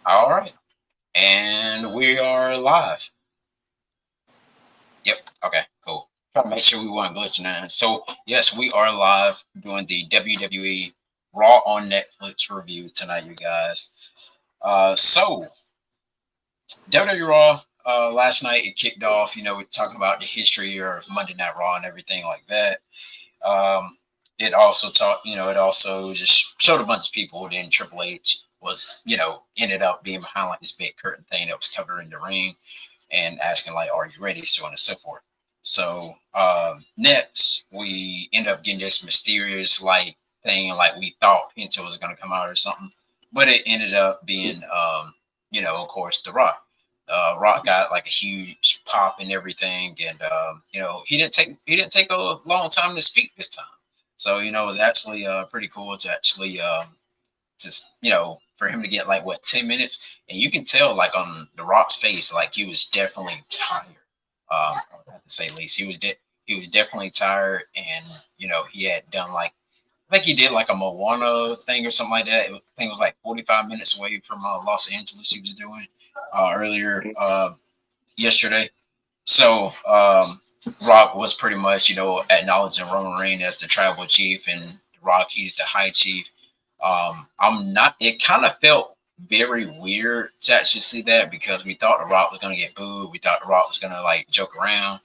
All right. And we are live. Yep. Okay, cool. Trying to make sure we weren't glitching in. So, yes, we are live doing the WWE Raw on Netflix review tonight, you guys. So, WWE Raw, last night it kicked off. We're talking about the history of Monday Night Raw and everything like that. Um, it also it also just showed a bunch of people. Then Triple H was, ended up being behind like this big curtain thing that was covering the ring and asking like, "Are you ready?" So on and so forth. So next, we end up getting this mysterious like thing, like we thought Pinto was gonna come out or something, but it ended up being, of course, The Rock. Rock got like a huge pop and everything, and he didn't take a long time to speak this time. So it was actually pretty cool to actually just for him to get like what 10 minutes, and you can tell like on the Rock's face like he was definitely tired. I would have to say at least he was definitely tired, and he had done like I think he did like a Moana thing or something like that. I think it was like 45 minutes away from Los Angeles. He was doing earlier yesterday. So Rock was pretty much acknowledging Roman Reigns as the tribal chief, and Rock he's the high chief. I'm not. It kind of felt very weird to actually see that because we thought The Rock was gonna get booed. We thought The Rock was gonna like joke around.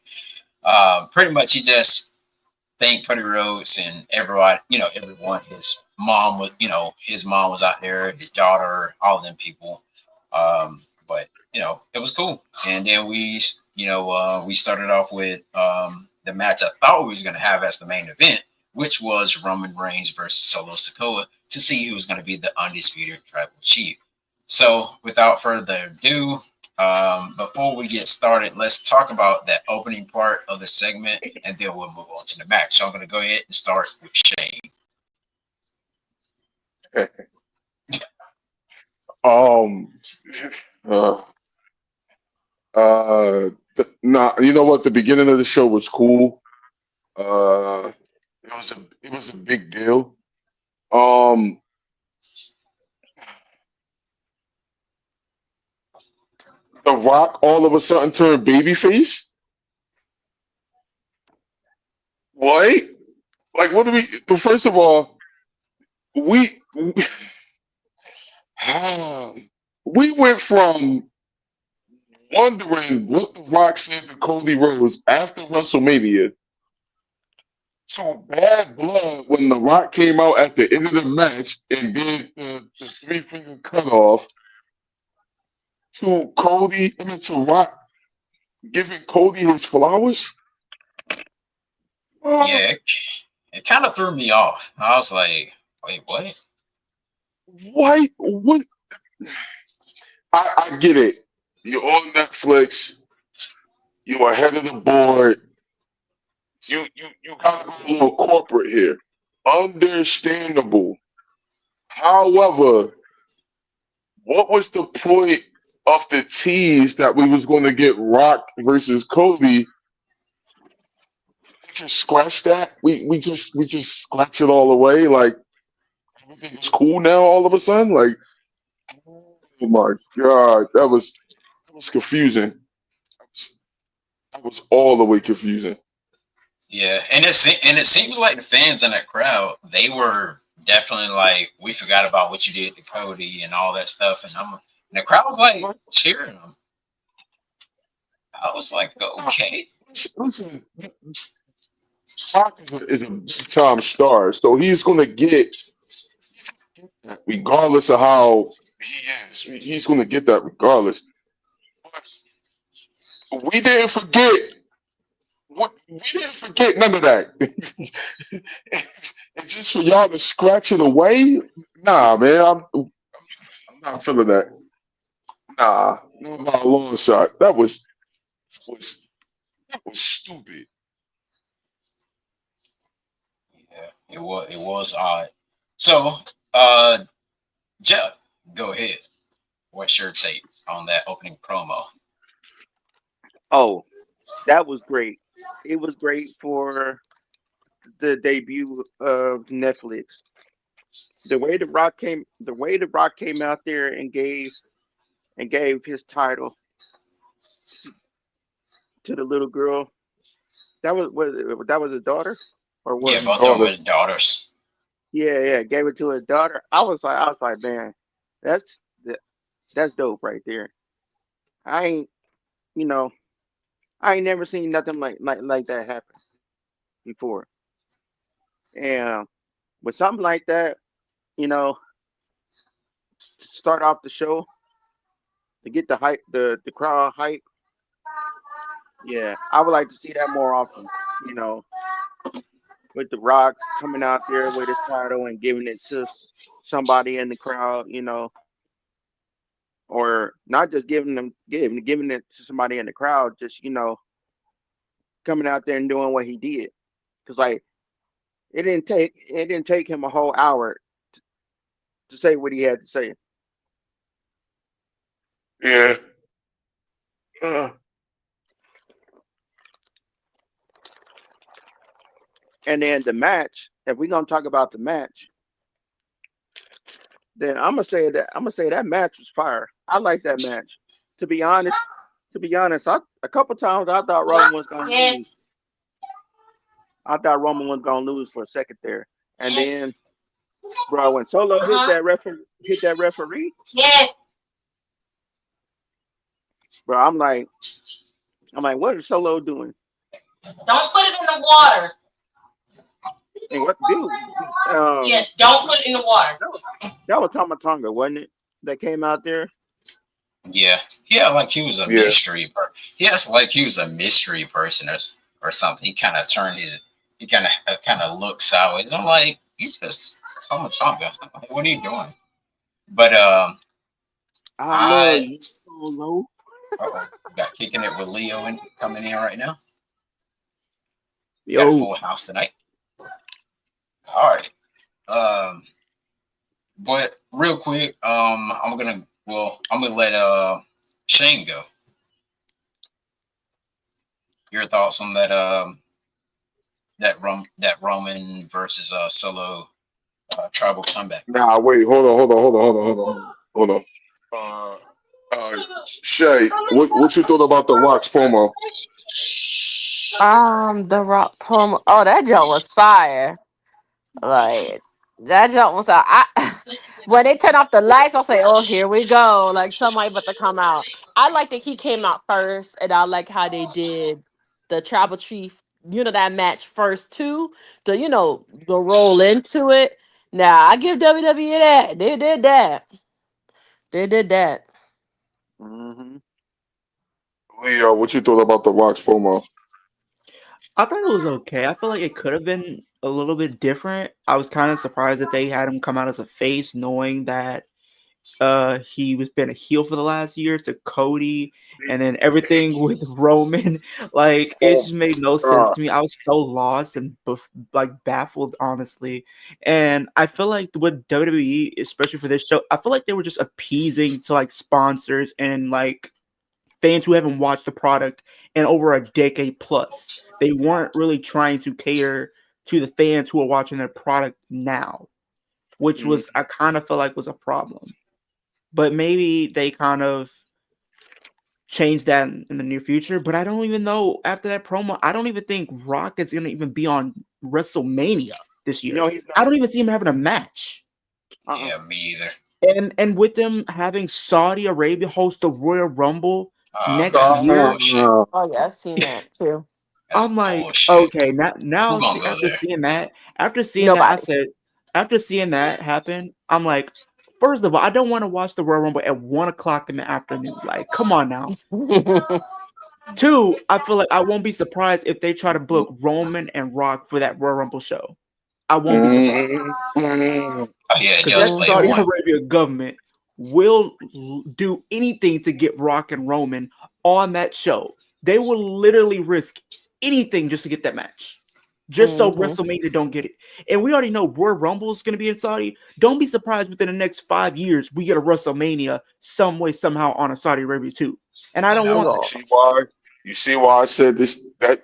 Pretty much, he just thanked Cody Rhodes and everyone. Everyone. His mom was out there. His daughter, all of them people. But it was cool. And then we started off with the match I thought we was gonna have as the main event, which was Roman Reigns versus Solo Sikoa to see who was going to be the undisputed tribal chief. So, without further ado, before we get started, let's talk about that opening part of the segment, and then we'll move on to the match. So, I'm going to go ahead and start with Shane. um, uh, nah, you know what? The beginning of the show was cool. Uh, it was a big deal. Um, The Rock all of a sudden turned babyface. What? Like, what do we? Well, first of all, we we went from wondering what The Rock said to Cody Rhodes after WrestleMania to bad blood when The Rock came out at the end of the match and did the three finger cutoff to Cody, I mean to Rock giving Cody his flowers. Uh, Yeah, it kind of threw me off. I was like, wait, what? why? What? I get it. You're on Netflix. You're ahead of the board. You gotta go a little corporate here. Understandable. However, what was the point of the tease that we was going to get Rock versus Cody? Just scratch that. We just scratch it all away. Like everything is cool now. All of a sudden, like oh my god, that was confusing. That was all the way confusing. Yeah, and it seems like the fans in that crowd, they were definitely like, we forgot about what you did to Cody and all that stuff, and the crowd was like Like, cheering him. I was like, uh, okay, listen, Rock is a big time star, so he's going to get that regardless of how he is. He's going to get that regardless. But we didn't forget. We didn't forget none of that. And just for y'all to scratch it away, nah, man, I'm not feeling that. Nah, not by a long shot. Was that was stupid. yeah, it was odd. So, uh, Jeff, go ahead. What's your take on that opening promo? Oh, that was great. It was great for the debut of Netflix. The way the Rock came out there and gave and gave his title to, to the little girl. That was his daughter, or Yeah, what? His both of them daughter. was daughters. Yeah, yeah, gave it to his daughter. I was like, man, that's that's dope right there. I ain't, you know, I ain't never seen nothing like that happen before. And with something like that, you know, to start off the show to get the hype, the crowd hype. Yeah, I would like to see that more often. You know, with The Rock coming out there with his title and giving it to somebody in the crowd. You know, or not just giving it to somebody in the crowd. Just coming out there and doing what he did. Cause like it didn't take him a whole hour to say what he had to say. Yeah. Uh, And then the match, if we're gonna talk about the match, then I'm gonna say that match was fire. I like that match. To be honest, a couple times I thought Roman was gonna lose. I thought Roman was gonna lose for a second there, and then, bro, when Solo hit that referee, bro, I'm like, what is Solo doing? Don't put it in the water. And what, dude? Yes, don't put it in the water. That was, that was Tama wasn't it? That came out there. Yeah, yeah, like he was a yeah. mystery. Yes, like he was a mystery person or something. He kind of turned his. He kind of looked sideways. I'm like, you just Tonga. Like, what are you doing? But I love I you, Solo. got kicking it with Leo and coming in right now. Got a Yo, full house tonight. All right. Um, but real quick, I'm gonna let Shane go. Your thoughts on that Roman versus Solo tribal comeback match? Nah, wait. Hold on. Uh, Shay, what you thought about the Rock's promo? The Rock promo. Oh, that joke was fire. Like that joke was. I when they turn off the lights, I'll say, "Oh, here we go!" Like somebody about to come out. I like that he came out first, and I like how they did the tribal chief. That match first too. The roll into it. Now I give WWE that they did that. They did that. Hmm. Leo, what you thought about the Rock's promo? I thought it was okay. I feel like it could have been a little bit different. I was kind of surprised that they had him come out as a face, knowing that he was been a heel for the last year to Cody, and then everything with Roman. Like it Oh just made no sense God. to me. I was so lost and like baffled, honestly. And I feel like with WWE, especially for this show, I feel like they were just appeasing to like sponsors and like fans who haven't watched the product in over a decade plus. They weren't really trying to cater to the fans who are watching their product now, which Hmm. was I kind of feel like was a problem. But maybe they kind of change that in the near future. But I don't even know after that promo. I don't even think Rock is gonna even be on WrestleMania this year. No, he's I not. don't even see him having a match. Uh-uh. Yeah, me either. And with them having Saudi Arabia host the Royal Rumble That's next year, bullshit. God. Oh yeah, I've seen that too. That's I'm like, bullshit. okay, Who now gonna go after there? seeing that, I Nobody. said, after seeing that happen, I'm like, first of all, I don't want to watch the Royal Rumble at 1 o'clock in the afternoon. Like, come on now. Two, I feel like I won't be surprised if they try to book Roman and Rock for that Royal Rumble show. I won't be surprised Mm. Oh yeah, it because does that play a Saudi Mhm. one. Arabia government will do anything to get Rock and Roman on that show. They will literally risk anything just to get that match, just so Mhm. WrestleMania don't get it. And we already know Royal Rumble is going to be in Saudi. Don't be surprised within the next 5 years we get a WrestleMania some way somehow on a Saudi Arabia too. And I You don't know, want You that. No. see why? You see why I said this? That.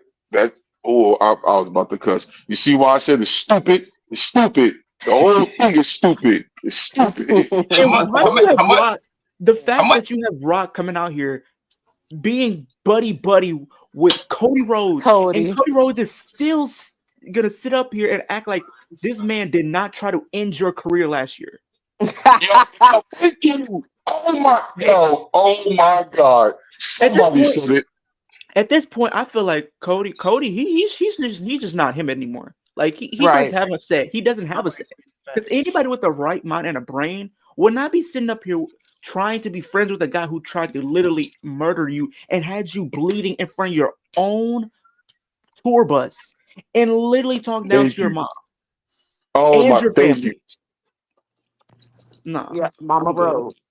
Oh, I was about to cuss. You see why I said it's stupid? It's stupid. The whole thing is stupid. It's stupid. how And much? why do you have How much? Rock? The How fact much? that you have Rock coming out here being buddy with Cody Rhodes, and Cody. Cody Rhodes is still gonna sit up here and act like this man did not try to end your career last year. Yo, thank you. Oh my God. At this Somebody point, said it. I feel like Cody, he's just not him anymore. Like he does Right. have a set. He doesn't have a set. Because anybody with the right mind and a brain would not be sitting up here trying to be friends with a guy who tried to literally murder you and had you bleeding in front of your own tour bus and literally talk down to Thank your you. mom Oh and my, your thank you. family. Nah, Yeah, Mama I'm good. Rose.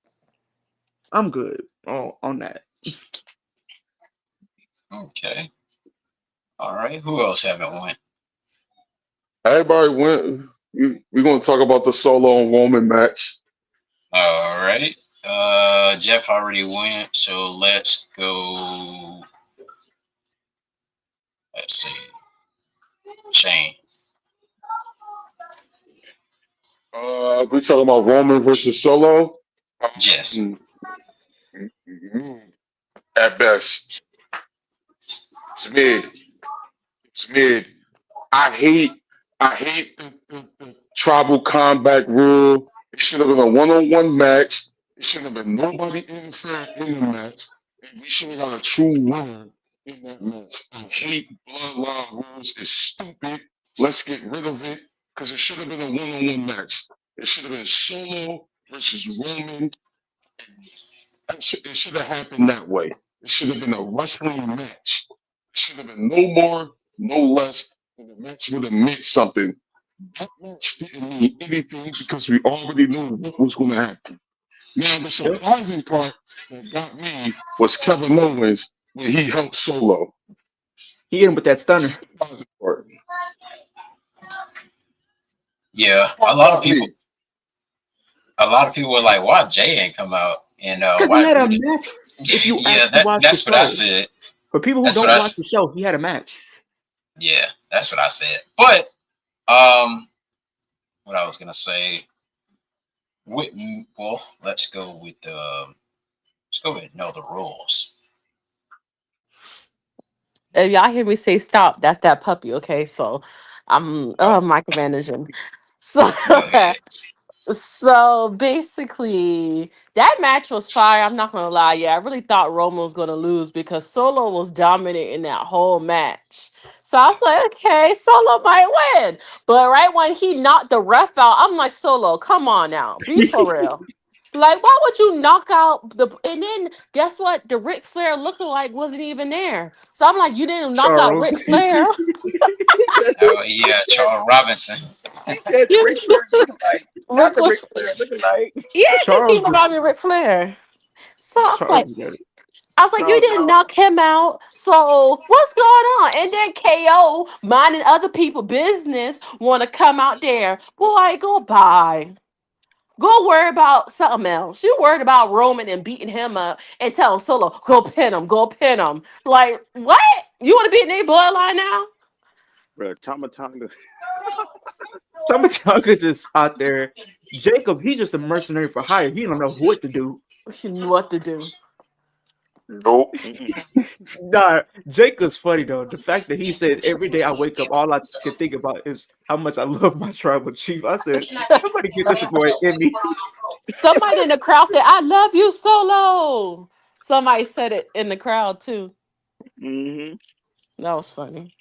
I'm good on that. Okay. All right. Who else haven't won? Everybody went. We're gonna talk about the Solo and Roman match. All right. Jeff already went, so let's go. Let's see. Shane. We talking about Roman versus Solo. Yes. Um, at best, it's mid. It's mid. I hate I hate the tribal combat rule. It should have been a one-on-one match. It should have been nobody interfering in the match. And we should have got a true winner in that match. I hate bloodline rules. It's stupid. Let's get rid of it. Because it should have been a one-on-one match. It should have been Solo versus Roman. It should have happened that way. It should have been a wrestling match. It should have been no more, no less, and the match would have meant something. That match didn't mean anything because we already knew what was going to happen. Now, the Yep. surprising part that got me was Kevin Owens when he helped Solo. He hit him with that That's the stunner. surprising part. Yeah. That part got me. A lot of people were like, "Why Jay ain't come out?" And Because he why had a Rudy? match. If you Yeah, actually watch the that's what I show, said. for people who That's what don't I. watch the show, he had a match. Yeah, that's what I said. But what I was gonna say. With, well, let's go with know the rules. If y'all hear me say stop, that's that puppy, okay? So I'm Oh, micromanaging. So go ahead. so basically that match was fire. I'm not gonna lie. Yeah, I really thought Roman was gonna lose because Solo was dominating that whole match. So I was like, okay, Solo might win. But right when he knocked the ref out, I'm like, Solo, come on now. Be for real. Like, why would you knock out the and then guess what? The Ric Flair lookalike wasn't even there. So I'm like, you didn't knock out Charles. Ric Flair. He said, Oh he yeah, said, Charles Robinson. he said the You Ric Flair looking like, not Rick the Ric was Flair looking like. yeah, because he Charles reminded was me of Ric Flair. So Charles was at it. I was like, you No, didn't knock him out. So what's going on? And then KO minding other people business want to come out there. Boy, go bye. Go worry about something else. You worried about Roman and beating him up and telling Solo, go pin him, go pin him. Like, what? You want to be in their bloodline now? bro, Tomatonga. Tomatonga just out there. Jacob, he's just a mercenary for hire. He don't know what to do. You know what to do. Nope. Mm-mm. Nah, Jacob's funny though. The fact that he said every day I wake up, all I can think about is how much I love my tribal chief. I said, somebody get this boy in me. Somebody in the crowd said, I love you, Solo. Somebody said it in the crowd too. Mm-hmm. That was funny.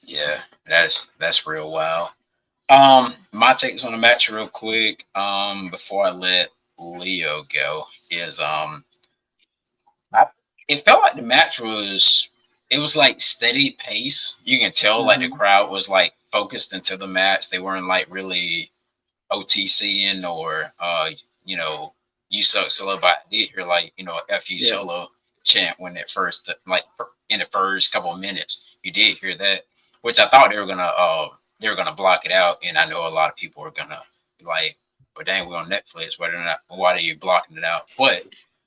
Yeah, that's real wild. My takes on the match real quick. Before I let Leo go, is I, it felt like the match was it was like steady pace. You can tell like the Mhm. crowd was like focused into the match. They weren't like really OTCing or you know, you suck solo, but I did hear like, you know, FU Yeah. solo chant when it first in the first couple of minutes. You did hear that, which I thought they were gonna block it out, and I know a lot of people were gonna be like, well dang, we're on Netflix, why are you blocking it out? But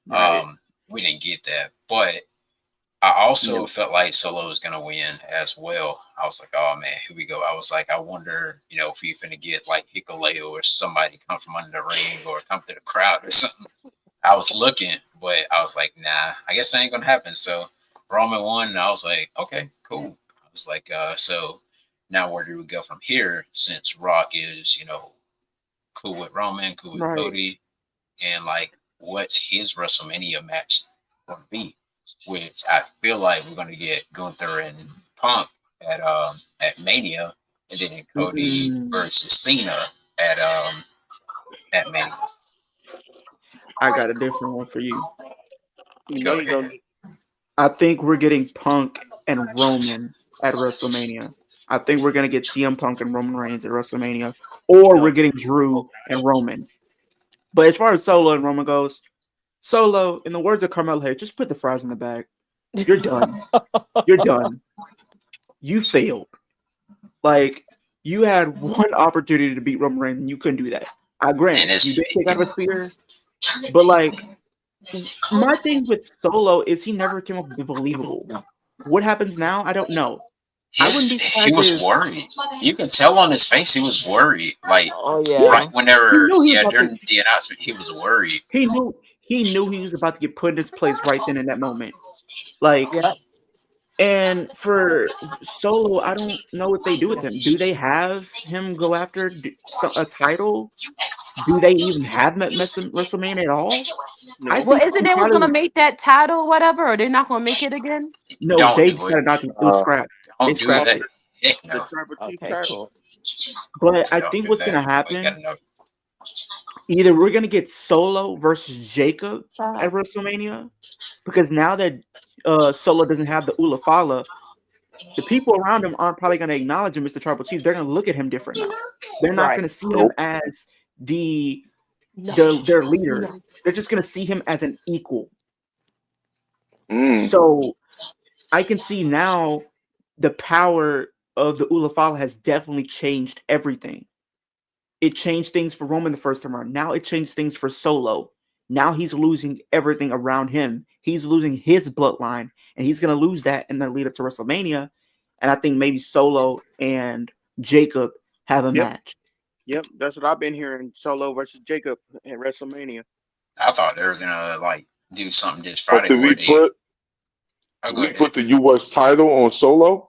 Right. we didn't get that. But I also Yeah. felt like Solo was gonna win as well. I was like, oh man, here we go. I was like, I wonder, you know, if we finna get like Hikuleo or somebody come from under the ring or come to the crowd or something. I was looking, but I was like, nah, I guess that ain't gonna happen. So Roman won, and I was like, okay, cool. I was like, so now where do we go from here? Since Rock is, cool with Roman, cool with Right. Cody, and like, what's his WrestleMania match gonna be? Which I feel like we're gonna get Gunther and Punk at Mania, and then Cody Mm, versus Cena at um at Mania. I got a different one for you. You know Go you're gonna ahead. get. I think we're getting Punk and Roman at WrestleMania. I think we're gonna get CM Punk and Roman Reigns at WrestleMania, or we're No. getting Drew and Roman. But as far as Solo and Roman goes, Solo, in the words of Carmelo Hayes, just put the fries in the bag. You're done. You're done. You failed. Like you had one opportunity to beat Roman Reigns, and you couldn't do that. I And grant you it's did take out of a spear, but like my thing with Solo is he never came up believable. What happens now? I don't know. I wouldn't be he surprised was if worried. You can tell on his face he was worried. Like Oh yeah, right yeah. he whenever, knew he was yeah, about to. during the announcement, he was worried. He knew he was about to get put in his place right then in that moment. Like, Yep. and for Solo, I don't know what they do with him. Do they have him go after a title? Do they even have him at WrestleMania at all? I No. Well, think isn't he they was gonna probably make that title or whatever, or they're not gonna make it again? no. Don't They do it. decided not to. It was Uh, scrapped. They Don't do Well, scrapped that. it. Heck the no. Tribal Chief Okay, title. cool. But I Don't think do what's gonna that. We got happen enough. either we're gonna get Solo versus Jacob Ah, at WrestleMania because now that Solo doesn't have the Ulafala, the people around him aren't probably gonna acknowledge him as the Tribal Chief. They're gonna look at him different now. They're not right. gonna see him nope. as the No. their leader. No. They're just gonna see him as an equal. Mm. So I can see now the power of the Ulafala has definitely changed everything. It changed things for Roman the first time around. Now it changed things for Solo. Now he's losing everything around him. He's losing his bloodline, and he's going to lose that in the lead up to WrestleMania. And I think maybe Solo and Jacob have a Yep. match. Yep. That's what I've been hearing. Solo versus Jacob at WrestleMania. I thought they were gonna like do something this But Friday where they. Oh, did go we ahead. put the U.S. title on Solo?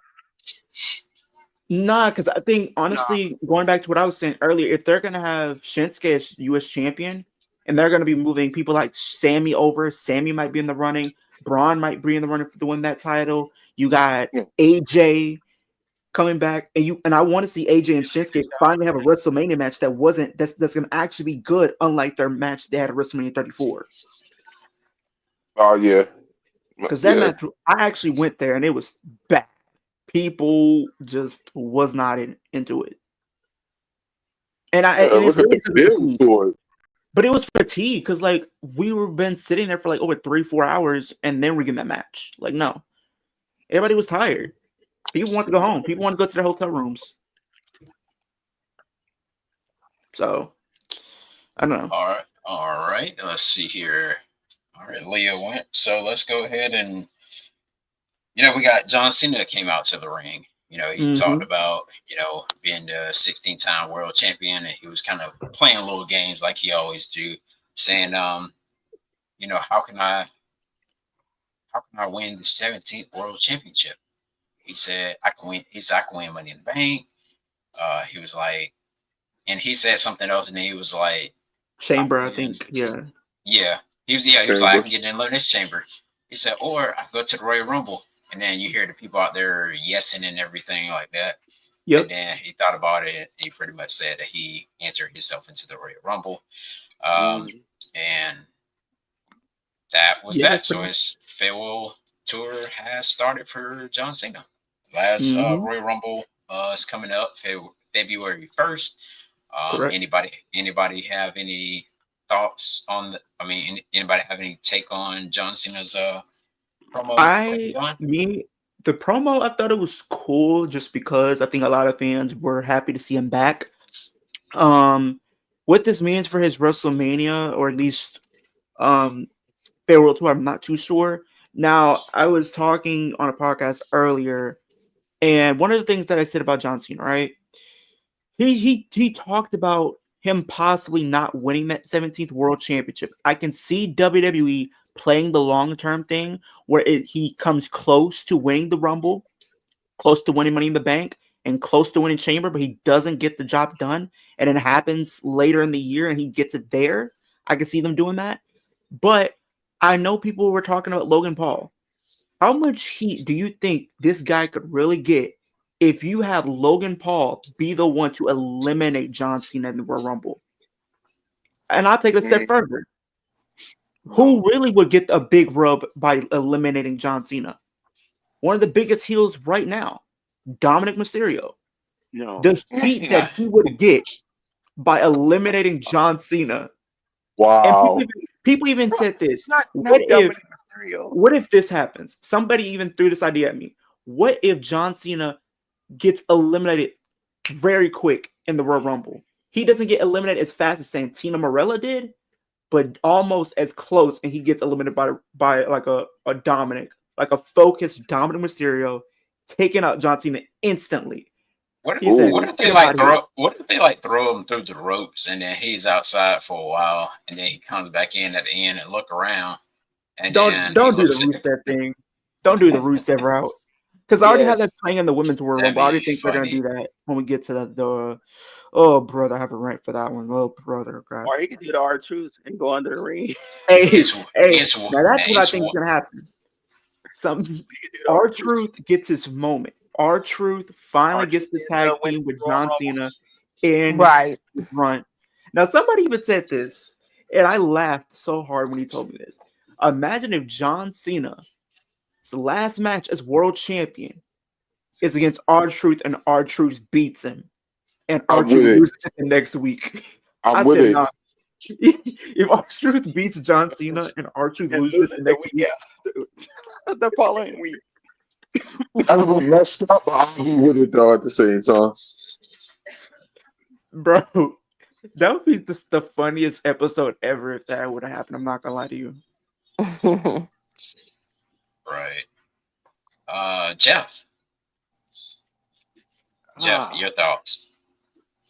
Nah, because I think Nah. honestly, going back to what I was saying earlier, if they're gonna have Shinsuke as U.S. champion, and they're gonna be moving people like Sammy over, Sammy might be in the running, Braun might be in the running to win that title. You got Yeah. AJ coming back, and I want to see AJ and Shinsuke finally have a WrestleMania match that's gonna actually be good, unlike their match they had at WrestleMania 34. Oh yeah, Because that yeah. match, I actually went there and it was bad. People just was not into it. And it's Look at really the because of build fatigue. to it. But it was fatigue because like we were been sitting there for like over 3-4 hours and then we're getting that match. Like no, everybody was tired. People want to go home. People want to go to their hotel rooms. So I don't know. All right. Let's see here. All right, Leah went. So let's go ahead and we got John Cena that came out to the ring. He talked Hmm. about being the 16-time world champion, and he was kind of playing little games like he always do, saying how can I win the 17th world championship? He said I can win. He said I can win Money in the Bank. He was like, and he said something else, and then he was like, I Chamber, I win. think. Yeah. Yeah, he was like, I Chamber. can get in the Elimination Chamber. He said, or I can go to the Royal Rumble, and then you hear the people out there yesing and everything like that. And Yep. then he thought about it. He pretty much said that he entered himself into the Royal Rumble, Mm. and that was Yeah. that. So his farewell tour has started for John Cena. Last Hmm. Royal Rumble is coming up February 1st. Correct. Anybody have any thoughts on the? I mean, anybody have any take on John Cena's promo that he I done? me the promo, I thought it was cool just because I think a lot of fans were happy to see him back. Um, what this means for his WrestleMania, or at least um farewell tour, I'm not too sure. Now, I was talking on a podcast earlier, and one of the things that I said about John Cena, right? He talked about him possibly not winning that 17th World Championship. I can see WWE playing the long term thing where he comes close to winning the Rumble, close to winning Money in the Bank, and close to winning Chamber, but he doesn't get the job done. And it happens later in the year and he gets it there. I can see them doing that. But I know people were talking about Logan Paul. How much heat do you think this guy could really get if you have Logan Paul be the one to eliminate John Cena in the Royal Rumble? And I'll take it a step Mm, further. Who No, really would get a big rub by eliminating John Cena? One of the biggest heels right now, Dominic Mysterio. no, The heat that Nah, he would get by eliminating John Cena. And wow. people even said this. not Dominic Mysterio. What if this happens? Somebody even threw this idea at me. What if John Cena gets eliminated very quick in the Royal Rumble? He doesn't get eliminated as fast as Santino Marella did, but almost as close, and he gets eliminated by like a Dominic, like a focused Dominic Mysterio, taking out John Cena instantly. He said, Ooh. "Get him out of here." what if they like throw him through the ropes and then he's outside for a while and then he comes back in at the end and look around and Don't then he don't do the looks at Rusev thing. Don't do the Rusev route. Because I already have Yes, that playing in the women's Royal that'd Rumble. I already be think they're gonna funny. do that when we get to the oh brother, I have a rank for that one. Oh brother, God. or he could do the R Truth and go under the ring. Hey, hey, It's now that's what I it's think is gonna happen. Some He could do the R our Truth. truth gets his moment. Our truth finally R gets Truth the is tag winning team with the Royal John Rumble. Cena in Right. the front. Now somebody even said this, and I laughed so hard when he told me this. Imagine if John Cena's last match as world champion is against R Truth and R Truth beats him and R I'm with Truth it. loses the next week. I I'm with said, it. nah. If R Truth beats John Cena and R Truth And loses lose it it the the next week week, after, the following week. That's a little messed up, but I'll be with it though at the same time. bro, that would be the funniest episode ever if that would have happened. I'm not gonna lie to you. right. Jeff, Ah, your thoughts?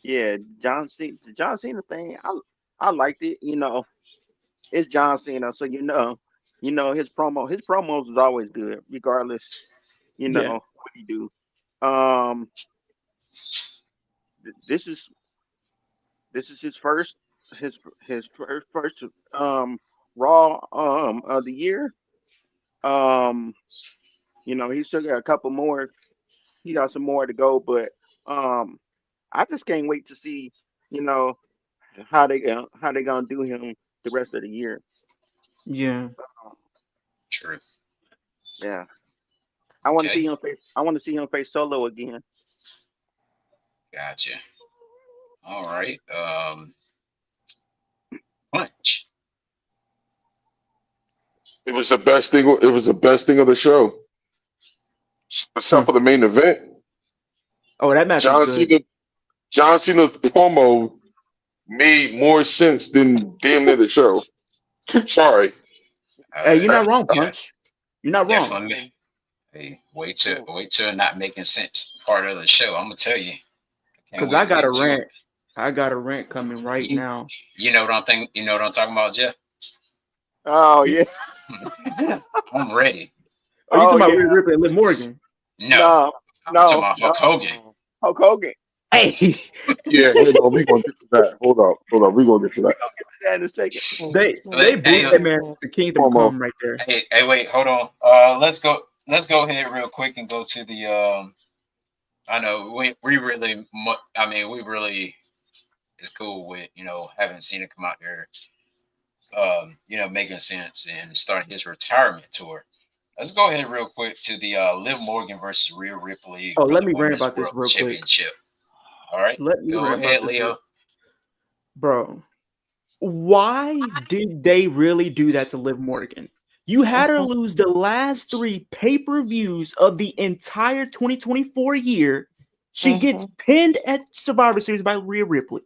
yeah, the John Cena thing. I liked it. It's John Cena, so his promos is always good, regardless. Yeah, What he do. Um, this is his first Raw of the year. Um, he still got a couple more. He got some more to go, but um, I just can't wait to see you know how they gonna do him the rest of the year. yeah. Um, True. yeah, I want to see Okay, him face. I want to see him face Solo again. gotcha. All right. Punch. It was the best thing. It was the best thing of the show, Hmm. except for the main event. Oh, that match was John good. Cena. John Cena's promo made more sense than damn near the show. Sorry. Hey, you're Uh, not wrong, yeah, Punch. You're not wrong. definitely. Hey, So, wait till not making sense part of the show. I'm gonna tell you. Can't Cause I wait to got a get to it. rant. I got a rant coming right You, now. you know what I'm thinking? You know what I'm talking about, Jeff? oh yeah, I'm ready. Are you oh talking about yeah, Rhea Ripley and Liv Morgan? No, no, I'm talking no, about no, Hulk Hogan. Hulk Hogan. Hey, Yeah, hold on. We're gonna get to that. Hold up. Hold up. We're gonna get to We that. gonna get to that in a second. they booed Hey, that man to Kingdom Promo. Come right there. hey, wait, hold on. Let's go. Let's go ahead real quick and go to the. I know we really. I mean, we really is cool with having Cena come out there. Making sense and starting his retirement tour. Let's go ahead real quick to the Liv Morgan versus Rhea Ripley Oh, for let the me rant Women's about this World real quick. Championship. All right, Let me go rant about ahead, this real, Leo. bro. Why did they really do that to Liv Morgan? You had her lose the last three pay-per-views of the entire 2024 year. She gets pinned at Survivor Series by Rhea Ripley.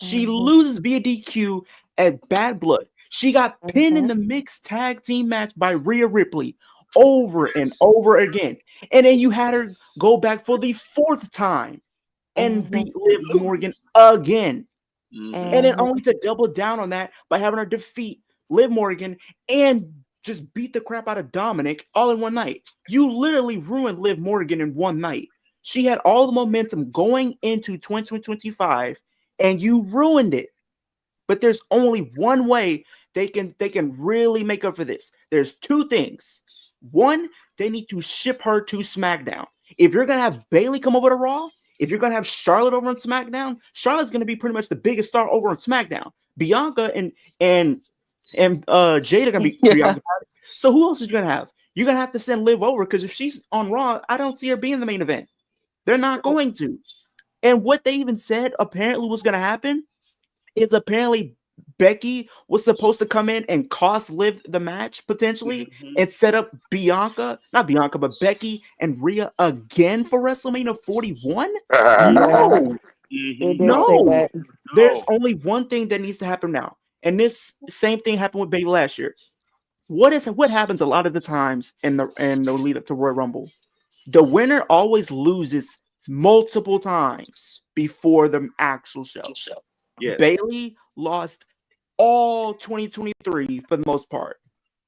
She loses via DQ at Bad Blood. She got pinned in the mixed tag team match by Rhea Ripley over and over again. And then you had her go back for the fourth time and beat Liv Morgan again. And then And only to double down on that by having her defeat Liv Morgan and just beat the crap out of Dominic all in one night. You literally ruined Liv Morgan in one night. She had all the momentum going into 2025 and you ruined it. But there's only one way they can really make up for this. There's two things. One, they need to ship her to SmackDown. If you're gonna have Bayley come over to Raw, if you're gonna have Charlotte over on SmackDown, Charlotte's gonna be pretty much the biggest star over on SmackDown. Bianca and Jade are gonna be yeah, preoccupied. So who else is you gonna have? You're gonna have to send Liv over because if she's on Raw, I don't see her being the main event. They're not going to. And what they even said apparently was gonna happen is apparently Becky was supposed to come in and cost Liv the match potentially and set up not Bianca, but Becky and Rhea again for WrestleMania 41. yeah, No, they did say no. that. There's only one thing that needs to happen now, and this same thing happened with Bayley last year. What happens a lot of the times in the lead up to Royal Rumble? The winner always loses multiple times before the actual show. Yes. Bayley lost all 2023 for the most part.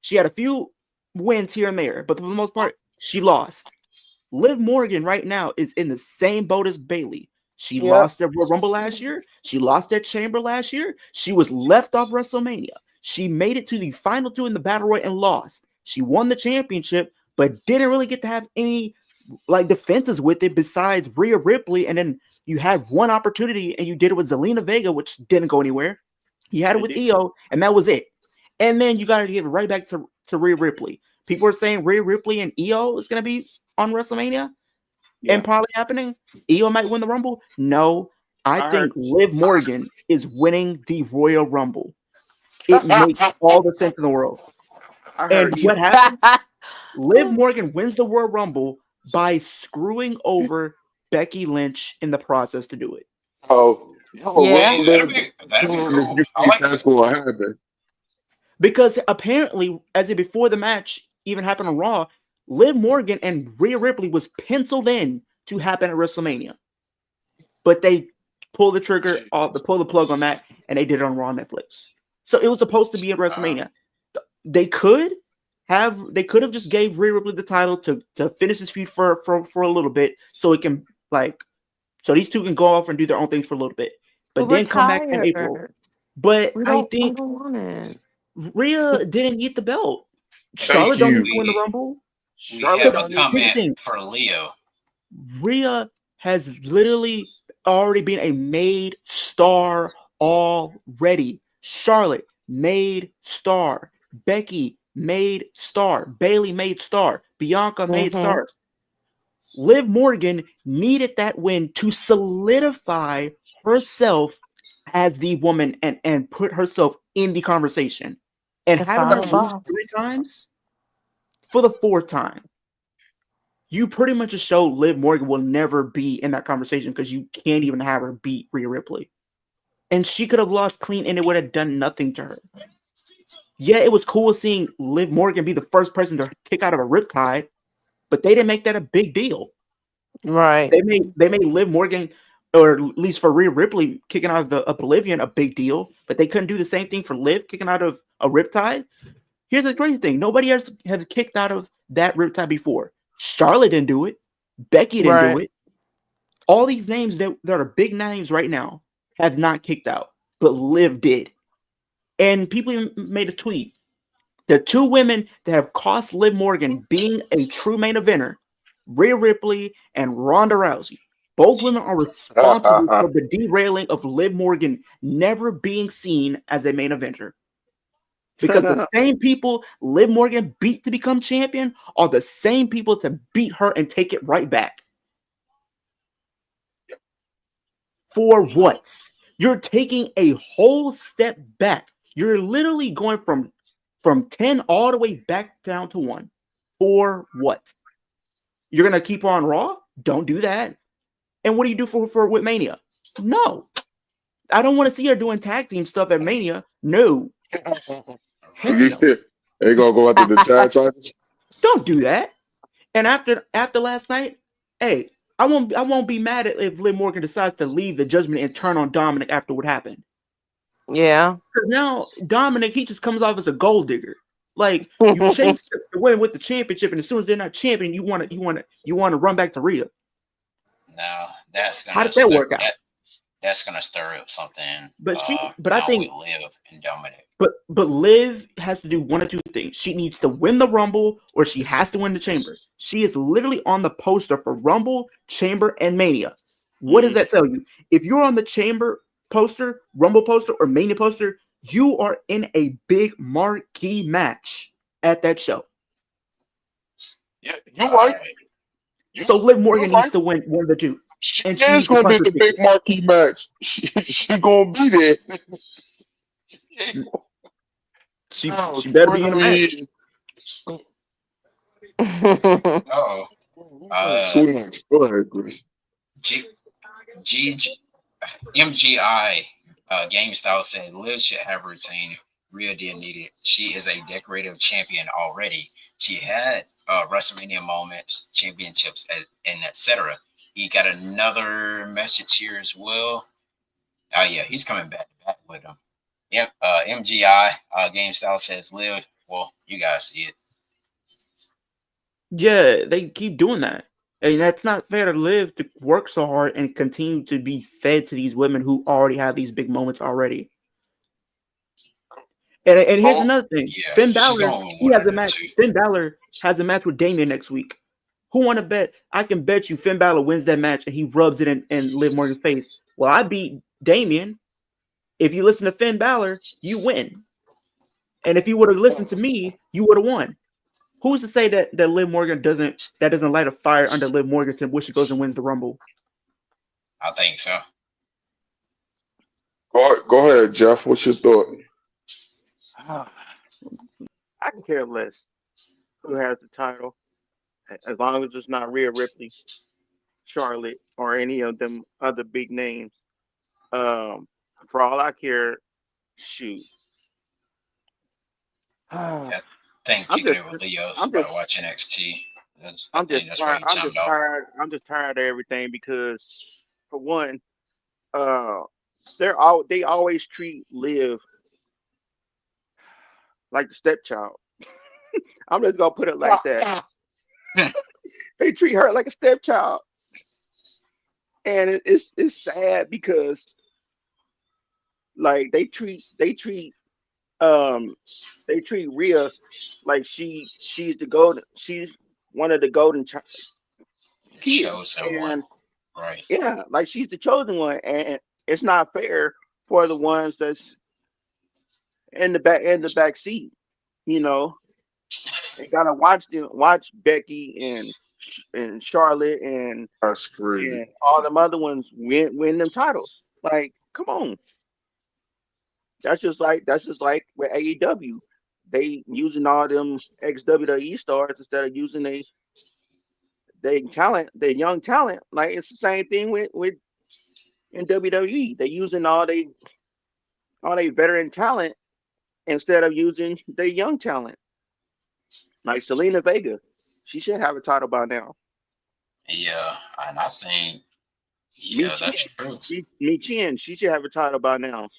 She had a few wins here and there, but for the most part, she lost. Liv Morgan right now is in the same boat as Bayley. She Yep. lost at Royal Rumble last year. She lost at Chamber last year. She was left off WrestleMania. She made it to the final two in the Battle Royal and lost. She won the championship, but didn't really get to have any defenses with it besides Rhea Ripley. And then you had one opportunity and you did it with Zelina Vega, which didn't go anywhere. You had it with Io, and that was it. And then you got to give it right back to Rhea Ripley. People are saying Rhea Ripley and Io is going to be on WrestleMania and probably happening. Io might win the Rumble. No, I think Liv Morgan is winning the Royal Rumble. It makes all the sense in the world. And what happens? Liv Morgan wins the Royal Rumble by screwing over Becky Lynch in the process to do it. Oh, Yeah. That'd be cool. I like That's what happened. Because apparently, as if before the match even happened on Raw, Liv Morgan and Rhea Ripley was penciled in to happen at WrestleMania. But they pulled the trigger off, pull the plug on that, and they did it on Raw Netflix. So it was supposed to be at WrestleMania. They could have just gave Rhea Ripley the title to finish his feud for a little bit, so it can so these two can go off and do their own things for a little bit, but then come back in April. But I think Rhea didn't get the belt. Charlotte don't need to win the Rumble. We have a comment for Leo. Rhea has literally already been a made star already. Charlotte made star. Becky made star. Bayley made star. Bianca made star. Liv Morgan needed that win to solidify herself as the woman and put herself in the conversation. And having her lose 3 times for the 4th time, you pretty much just show Liv Morgan will never be in that conversation because you can't even have her beat Rhea Ripley. And she could have lost clean and it would have done nothing to her. Yeah, it was cool seeing Liv Morgan be the first person to kick out of a riptide, but they didn't make that a big deal. Right. They made Liv Morgan, or at least for Rhea Ripley, kicking out of the Oblivion a big deal, but they couldn't do the same thing for Liv kicking out of a riptide. Here's the crazy thing. Nobody else has kicked out of that riptide before. Charlotte didn't do it. Becky didn't do it. All these names that are big names right now has not kicked out, but Liv did. And people made a tweet. The 2 women that have cost Liv Morgan being a true main eventer, Rhea Ripley and Ronda Rousey. Both women are responsible for the derailing of Liv Morgan never being seen as a main eventer. Because the same people Liv Morgan beat to become champion are the same people to beat her and take it right back. For what? You're taking a whole step back. You're literally going from 10 all the way back down to 1. For what? You're going to keep her on Raw? Don't do that. And what do you do for with Mania? No. I don't want to see her doing tag team stuff at Mania. No. Heck no. They gonna go after the tag titles? Don't do that. And after last night, I won't be mad if Liv Morgan decides to leave the Judgment and turn on Dominic after what happened. Yeah. 'Cause now Dominic, he just comes off as a gold digger. Like you chase to win with the championship, and as soon as they're not champion, you want to run back to Rhea. Now that's How gonna did that stir work out? that's gonna stir up something But I now with think Liv and Dominic. but Liv has to do one or two things. She needs to win the Rumble, or she has to win the Chamber. She is literally on the poster for Rumble, Chamber, and Mania. What does Mm. that tell you? If you're on the Chamber poster, Rumble poster, or Mania poster, you are in a big marquee match at that show. Yeah, you All right. right. So You Liv you Morgan needs right. to win one of the two, She and she is needs to gonna be punch her the big ticket. marquee match. She gonna be there. She ain't gonna- She No, better be in a match. 3 Oh, So next, go ahead, Chris. G G MGI Game Style said Liv should have retained. Rhea didn't need it. She is a decorative champion already. She had WrestleMania moments, championships, and etc. He got another message here as well. Oh yeah, he's coming back to back with him. MGI Game Style says Liv. Well, you guys see it. Yeah, they keep doing that. And that's not fair to Liv to work so hard and continue to be fed to these women who already have these big moments already. And here's Go. another thing. Yeah, Finn she's Balor, going with he one has of a the match. two. Finn Balor has a match with Damien next week. Who want to bet? I can bet you Finn Balor wins that match and he rubs it in Liv Morgan's face. Well, I beat Damien. If you listen to Finn Balor, you win. And if you would have listened to me, you would have won. Who's to say that Liv Morgan doesn't light a fire under Liv Morgan when she goes and wins the Rumble? I think so. Go ahead, Jeff. What's your thought? I can care less who has the title, as long as it's not Rhea Ripley, Charlotte, or any of them other big names. Um, for all I care, shoot. I'm Yeah, I think kicking just, it with Leo's I'm about to just, watch NXT. I I'm think just that's why tired. he chimed off. I'm just tired of everything because, for one, uh, they always treat Liv like the stepchild. I'm just gonna put it like that. They treat her like a stepchild, and it's sad because like um they treat Rhea like she's one of the kids, Shows someone. and Right. yeah, like she's the chosen one, and it's not fair for the ones that's in the back seat. You know, they gotta watch Becky and Charlotte That's crazy. and all them other ones win them titles. Like, come on. That's just like with AEW. They using all them ex WWE stars instead of using their young talent. Like it's the same thing with in WWE. They using all they veteran talent instead of using their young talent. Like Selena Vega, she should have a title by now. Yeah, and I think Me yeah, that's Chin, true. Me Chin, she should have a title by now.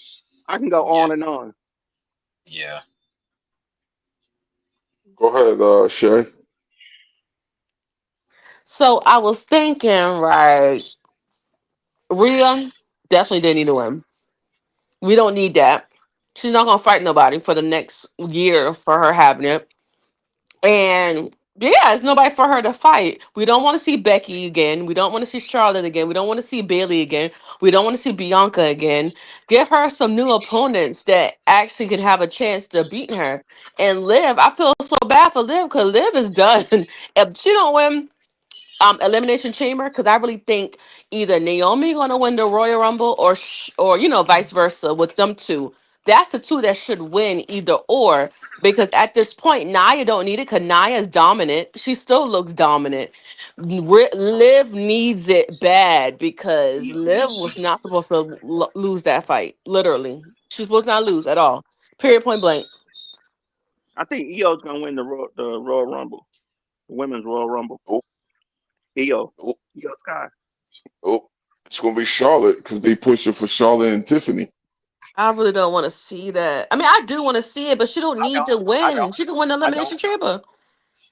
I can go Yeah, on and on. yeah. Go ahead, Shay. So I was thinking, right, Rhea definitely didn't need to win. We don't need that. She's not gonna fight nobody for the next year for her having it. And yeah, it's nobody for her to fight. We don't want to see Becky again. We don't want to see Charlotte again. We don't want to see Bailey again. We don't want to see Bianca again. Give her some new opponents that actually can have a chance to beat her. And Liv, I feel so bad for Liv because Liv is done. If she don't win elimination chamber, because I really think either Naomi gonna win the Royal Rumble or vice versa with them two. That's the two that should win either or, because at this point Nia don't need it because Nia is dominant. She still looks dominant. Liv needs it bad because Liv was not supposed to lose that fight. Literally, she's supposed to not lose at all. Period. Point blank. I think EO's gonna win the Royal Rumble, the Women's Royal Rumble. Nope, EO, nope, EO Sky. nope. It's gonna be Charlotte because they pushing for Charlotte and Tiffany. I really don't want to see that. I mean, I do want to see it, but she don't I need don't. to I win. don't. She can win the I don't. elimination chamber.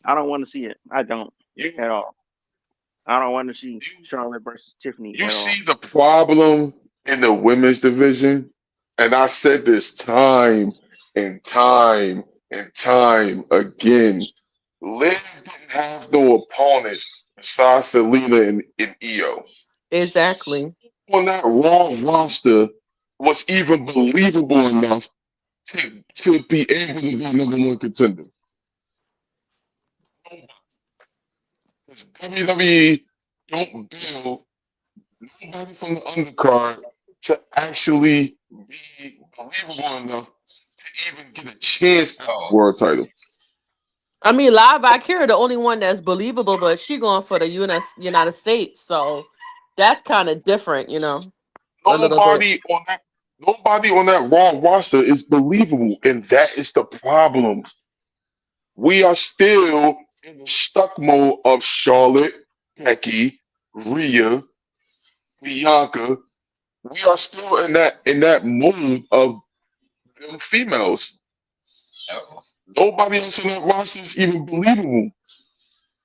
I don't want to see it. I don't You at all. I don't want to see you Charlotte versus Tiffany you at all. see the problem in the women's division, and I said this time and time and time again. Liv didn't have no opponents besides Selena and Io. Exactly. On that Raw roster was even believable enough to be able to be number one contender. Because WWE don't build nobody from the undercard to actually be believable enough to even get a chance at the Oh, world title. I mean, Live Valkyria, the only one that's believable, but she going for the United States, so that's kind of different, a little bit. Nobody on that nobody on that Raw roster is believable, and that is the problem. We are still in the stuck mode of Charlotte, Becky, Rhea, Bianca. We are still in that mode of them females. oh, Nobody else on that roster is even believable.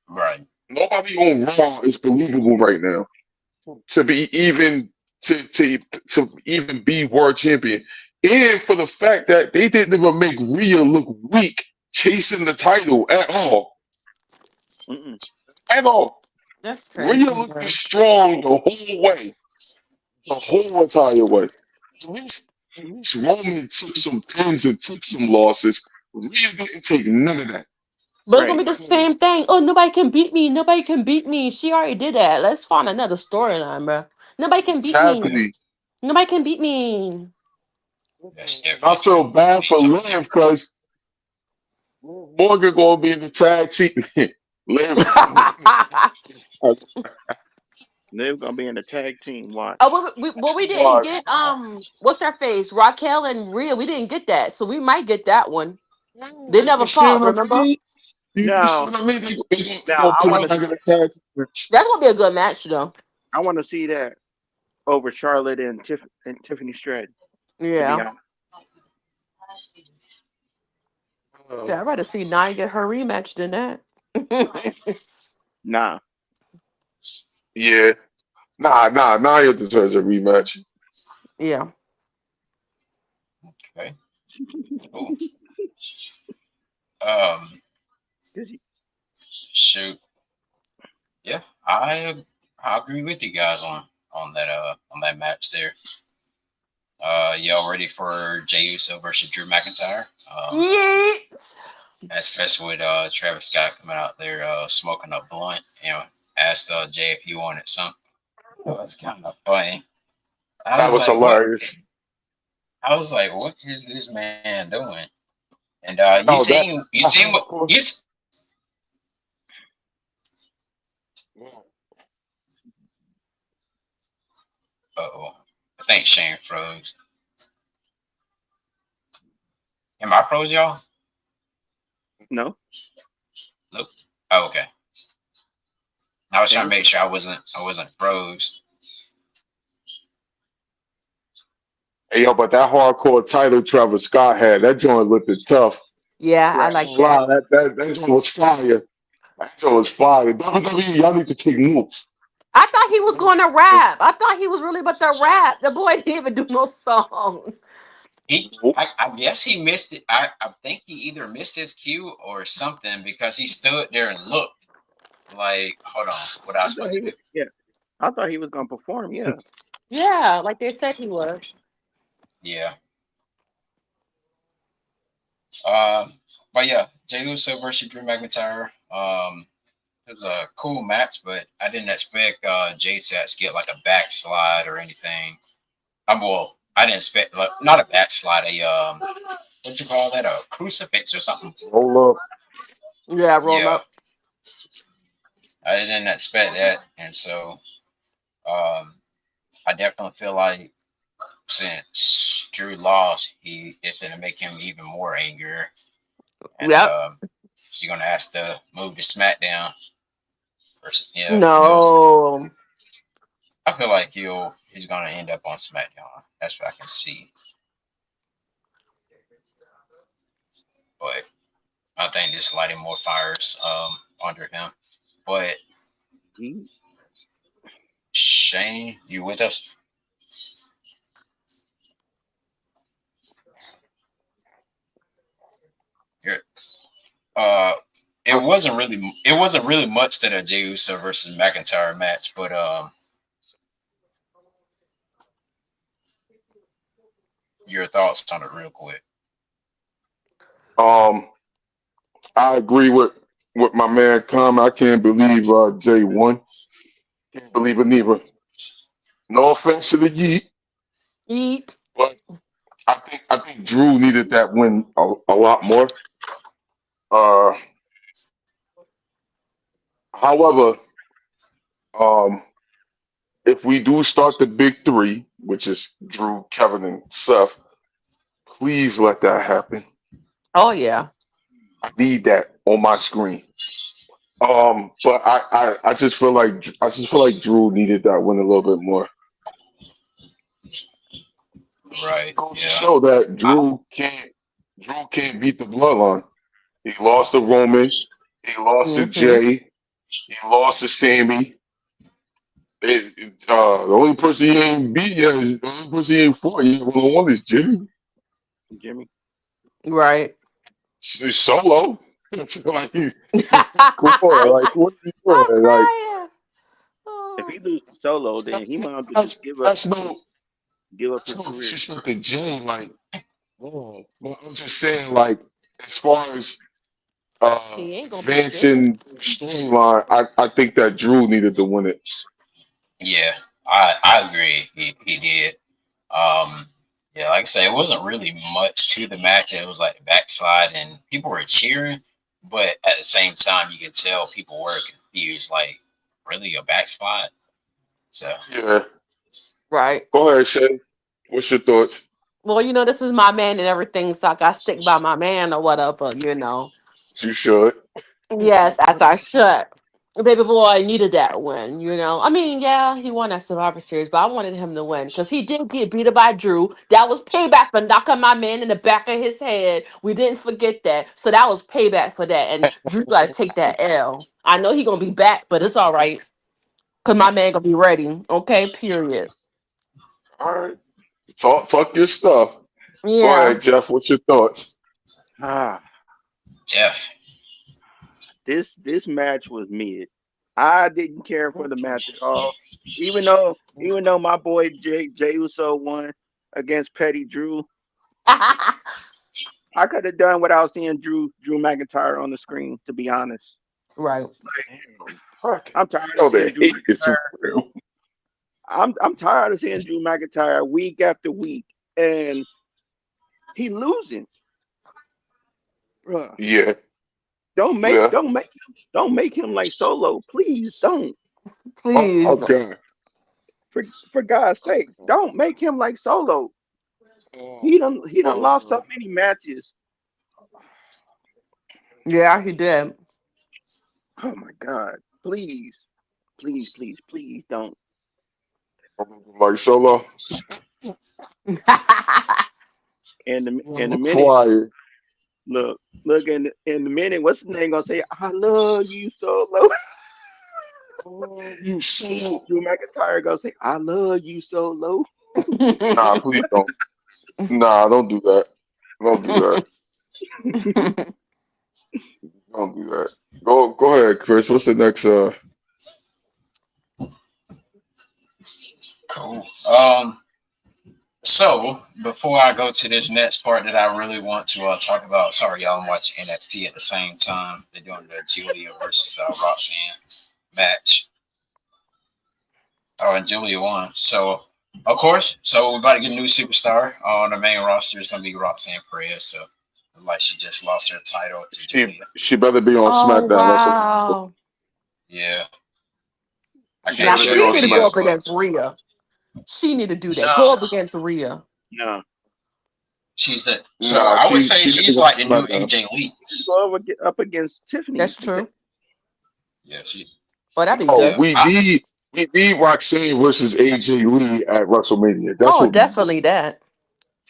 right. Nobody on Raw is believable right now to be even to even be world champion. And for the fact that they didn't even make Rhea look weak chasing the title at all. Mm-mm. At all. That's Rhea crazy, looked bro. strong the whole way. The whole entire way. At least, at least Roman took some pins and took some losses. Rhea didn't take none of that. But it's gonna Right. be the same thing. Oh, nobody can beat me. Nobody can beat me. She already did that. Let's find another storyline, bro. Nobody can beat me. Exactly. Nobody can beat me. That's I definitely true. feel bad Need for something Liv different. because Morgan gonna be in the tag team. Liv gonna be in the tag team. They're gonna be in the tag team. Oh, Watch. we didn't Watch. get what's her face? Raquel and Rhea. We didn't get that, so we might get that one. They You never see fought. what I Remember? mean? You see No. what I mean? They Now gonna I put want it to. back in the tag team match. That's gonna be a good match, though. I want to see that over Charlotte and Tiffany Stratton. To be Yeah. honest. See, Uh, I'd rather see Nia get her rematch than that. Nah. yeah. Nah. Nia deserves a rematch. Yeah. Okay, cool. Um, 'Cause you- shoot. Yeah, I agree with you guys on that match there. Y'all ready for Jey Uso versus Drew McIntyre? Yeet. Especially with Travis Scott coming out there smoking a blunt, asked Jay if he wanted some. It was kind of funny. I That was was like, what? hilarious. I was like, what is this man doing? And No, you that seen what hardcore. Uh-oh. I think Shane froze. Am I froze, y'all? no. Nope. Oh, okay. I was trying to Shane. make sure I wasn't froze. Hey yo, but that hardcore title Travis Scott had, that joint looked tough. Yeah, I Right. I like ain't gonna that. lie, that joint was fire. That joint was fire. WWE, y'all need to take notes. I thought he was going to rap. I thought he was really about to rap. The boy didn't even do no songs. Nope. I guess he missed it. I think he either missed his cue or something because he stood there and looked like, hold on, what I I was thought supposed to he do? was. Yeah. I thought he was gonna perform. Yeah. Yeah, like they said he was. Yeah. Um, but yeah, Jey Uso versus Drew McIntyre. It was a cool match, but I didn't expect Jay to get like a backslide or anything. Well, I didn't expect like not a backslide, a what you call that, a crucifix or something. Roll up. Yeah, roll Yeah, up. I didn't expect that, and so um, I definitely feel like since Drew lost, he it's gonna make him even more angrier, and Yep. he's gonna ask to move to SmackDown. Or, yeah, No. I feel like he's gonna end up on SmackDown. That's what I can see. just lighting more fires under him. But He, Shane, you with us? You're, uh, it wasn't really much to the Jey Uso versus McIntyre match, but your thoughts on it real quick. Um, I agree with my man Tom. I can't believe Jay won. Can't believe it neither. No offense to the Yeet, Eat. but I think Drew needed that win a lot more. Uh, however, um, if we do start the big three, which is Drew, Kevin, and Seth, please let that happen. Oh yeah. I need that on my screen. But I just feel like Drew needed that win a little bit more. Right. Goes to Yeah. show that I, Drew can't beat the bloodline. He lost to Roman, he lost to Hmm. Jay, he lost to Sammy. The only person he ain't beat yet is the only person he ain't fought yet one on one is Jimmy. Jimmy. Right. It's solo. It's like come on, I'm like what are you doing? Like crying. If Oh. he loses to Solo, then he might have to just that's that's no give up that's his no career. disrespect to Jay. Like, oh, but I'm just saying, like, as far as He ain't gonna beat Jimmy. advancing storyline, I think that Drew needed to win it. yeah, I agree. He did. Um, yeah, like I say, it wasn't really much to the match. It was like the backslide, and people were cheering, but at the same time, you could tell people were confused. Like, really, a backslide? So, Yeah. Right. Go ahead, Shay. What's your thoughts? Well, this is my man and everything, so I gotta stick by my man or whatever. You should. Yes, as I should. Baby boy needed that win. I mean, yeah, he won that Survivor Series, but I wanted him to win because he did get beat up by Drew. That was payback for knocking my man in the back of his head. We didn't forget that. So that was payback for that. And Drew got to take that L. I know he going to be back, but it's all right because my man going to be ready. Okay, period. All right. Talk your stuff. Go Yeah. ahead, Jeff. What's your thoughts? Ah, Jeff, this match was mid. I didn't care for the match at all. Even though my boy Jay Uso won against Petty Drew, I could have done without seeing Drew McIntyre on the screen. To be honest, Right. Damn, fuck. I'm tired of Yo, seeing the Drew hate is McIntyre. real. I'm tired of seeing Drew McIntyre week after week, and he losing, bruh. Yeah. Don't make Yeah. don't make don't make him like Solo, please. Don't. Oh, Please. okay. For God's sakes, don't make him like Solo. Oh, He done oh, lost so many matches. Yeah, he did. Oh my God. Please. Please, please, please don't. like Solo. In the I'm minute, quiet. look in the minute, what's his name gonna say, I love you Solo. Oh, you so. Drew McIntyre gonna say, I love you Solo. Nah, please don't. Nah, don't do that. Don't do that. Don't do that. Go ahead, Chris. What's the next cool. So before I go to this next part that I really want to talk about, sorry y'all, I'm watching NXT at the same time. They're doing the Julia versus Roxanne match. Oh, and Julia won. So of course, so we're about to get a new superstar. On the main roster is gonna be Roxanne Perez. So like she just lost her title to Julia. she better be on Oh, SmackDown. That's what wow. Yeah, I she She Now can't better ain't be show she gonna on you need to be go yet, up SmackDown. but against Rhea. She need to do that. no, Go up against Rhea. no. she's the. So Nah, I would say she better she's go on like the new SmackDown. AJ Lee. She go up against Tiffany. That's true. Yeah, she. Oh, that'd be No, good. Yeah, we need Roxanne versus AJ Lee at WrestleMania. That's Oh, what we need. definitely that.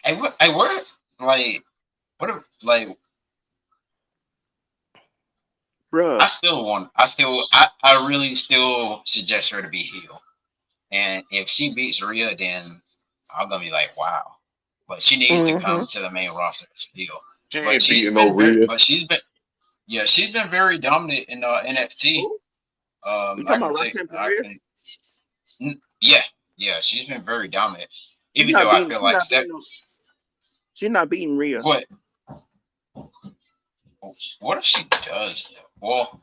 Hey, what? Like, what? Like, bruh. I still want. I really still suggest her to be heel. And if she beats Rhea, then I'm gonna be like, wow. But she needs to Mm-hmm. come to the main roster as heel. She But ain't she's beating no been very. Rhea. But she's been. Yeah, she's been very dominant in NXT. Who? You I talking can about take. Roxanne I Perez? can. Yeah, yeah, she's been very dominant. She's Even not though I beating. feel She's like not Steph. beating. No, she's not beating Rhea. But what if she does? Well,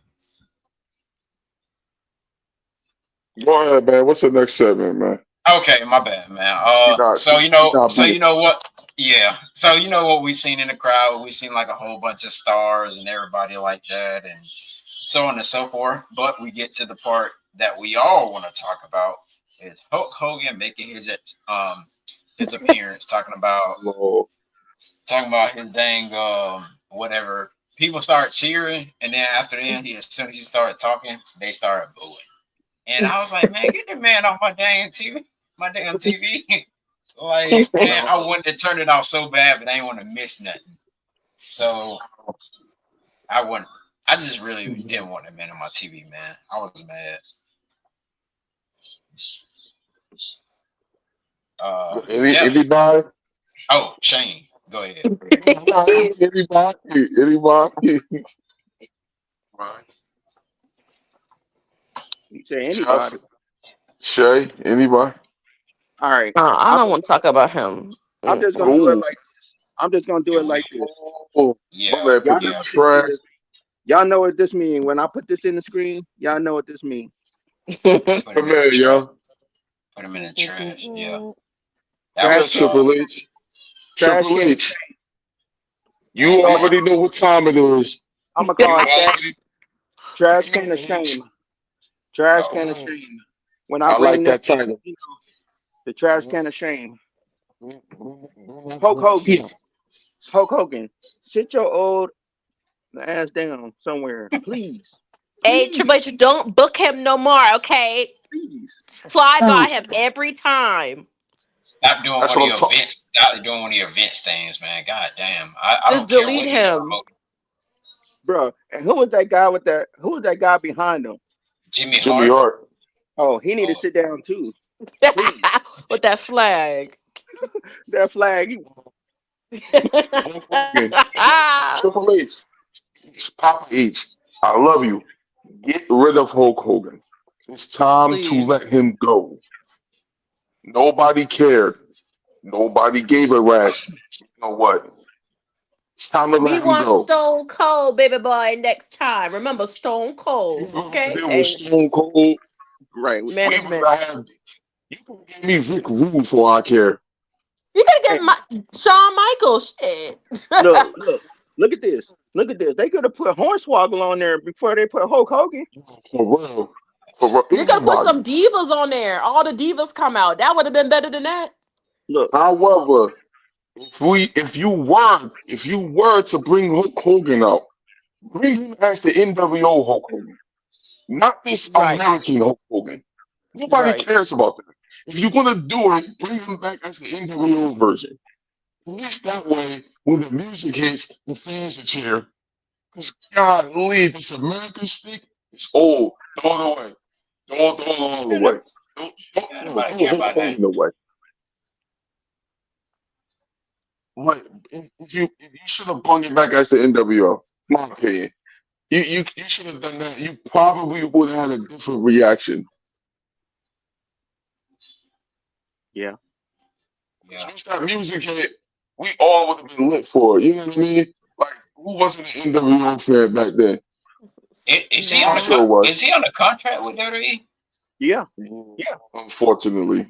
Go ahead, man. What's the next segment, man? okay, my bad, man. She not So beating. you know what? Yeah. So you know what we seen in the crowd? We seen like a whole bunch of stars and everybody like that, and so on and so forth. But we get to the part that we all want to talk about is Hulk Hogan making his appearance, Lord. talking about his dang whatever. People start cheering, and then after then, as soon as he started talking, they started booing. And I was like, man, get the man off my damn TV. Like, man, I wanted to turn it off so bad, but I didn't want to miss nothing. So I wouldn't. I just really didn't want that man on my TV, man. I was mad. Jeff. Anybody? Oh, Shane, go ahead. Anybody? Right. You say Jeff, anybody. Shay, anybody? All right. I I'm, don't want to talk about him. I'm just gonna do it Oh, like this. I'm just gonna do Yeah, it like this. my yeah, man Y'all put know the yeah. what this trash. is. Y'all know what this means. When I put this in the screen, y'all know what this means. Put him Come in the here, trash. yo. Put him in the trash. Yeah, that Come here, Trash was can, Triple H. trash Triple can. H. man, You I'm gonna man. already call. know what time it is. I'm gonna You call it already trash can of Triple shame. H. Trash can of Oh, shame. When I I bring like this, that title. you know, the trash can of shame. Hulk Hogan. Hulk Hogan. Sit your old ass down somewhere, please, Hey, Triple please, H, don't book him no more, okay? please. Fly by him every time. stop doing That's one of what I'm your talking. events. Stop doing one of your events things, man. God damn. I Just don't care delete what he's him. promoting. Bro, and who was that guy with that? Who was that guy behind him? Jimmy Jimmy Hart. Hart. Oh, he need to Oh, sit down too, please. With that flag. That flag. Hulk Hogan. Triple H. Papa H. I love you. Get rid of Hulk Hogan. It's time to Please. let him go. Nobody cared. Nobody gave a rest. You know what? It's time to We let him want go. Stone Cold, baby boy, next time. Remember Stone Cold, okay? There was Stone Thanks. Cold. Right. We would Management. have. You can give me Rick Rude for all I care. You could get Hey, Shawn Michaels. Shit. look at this. Look at this. They could have put Hornswoggle on there before they put Hulk Hogan. For real. For real. You could put Anybody. some divas on there. All the divas come out. That would have been better than that. Look, However, if you were to bring Hulk Hogan out, bring him as the NWO Hulk Hogan, not this Right. American Hulk Hogan. Nobody Right. cares about that. If you're gonna do it, bring him back as the NWO version. At least that way, when the music hits, the fans are cheer. Because golly, this American stick is old. Throw it away. Throw it all ain't no- away. nobody Throw care Hulk about that. Hogan away. Right. If you should have brought it back as the NWO, my opinion. You should have done that. You probably would have had a different reaction. yeah. Yeah. Once that music hit, we all would have been lit for it. You know what I mean? Like, who wasn't an NWO fan back then? Is he I on Nah. sure was. is he on a contract with WWE? Yeah. Mm, Yeah. unfortunately.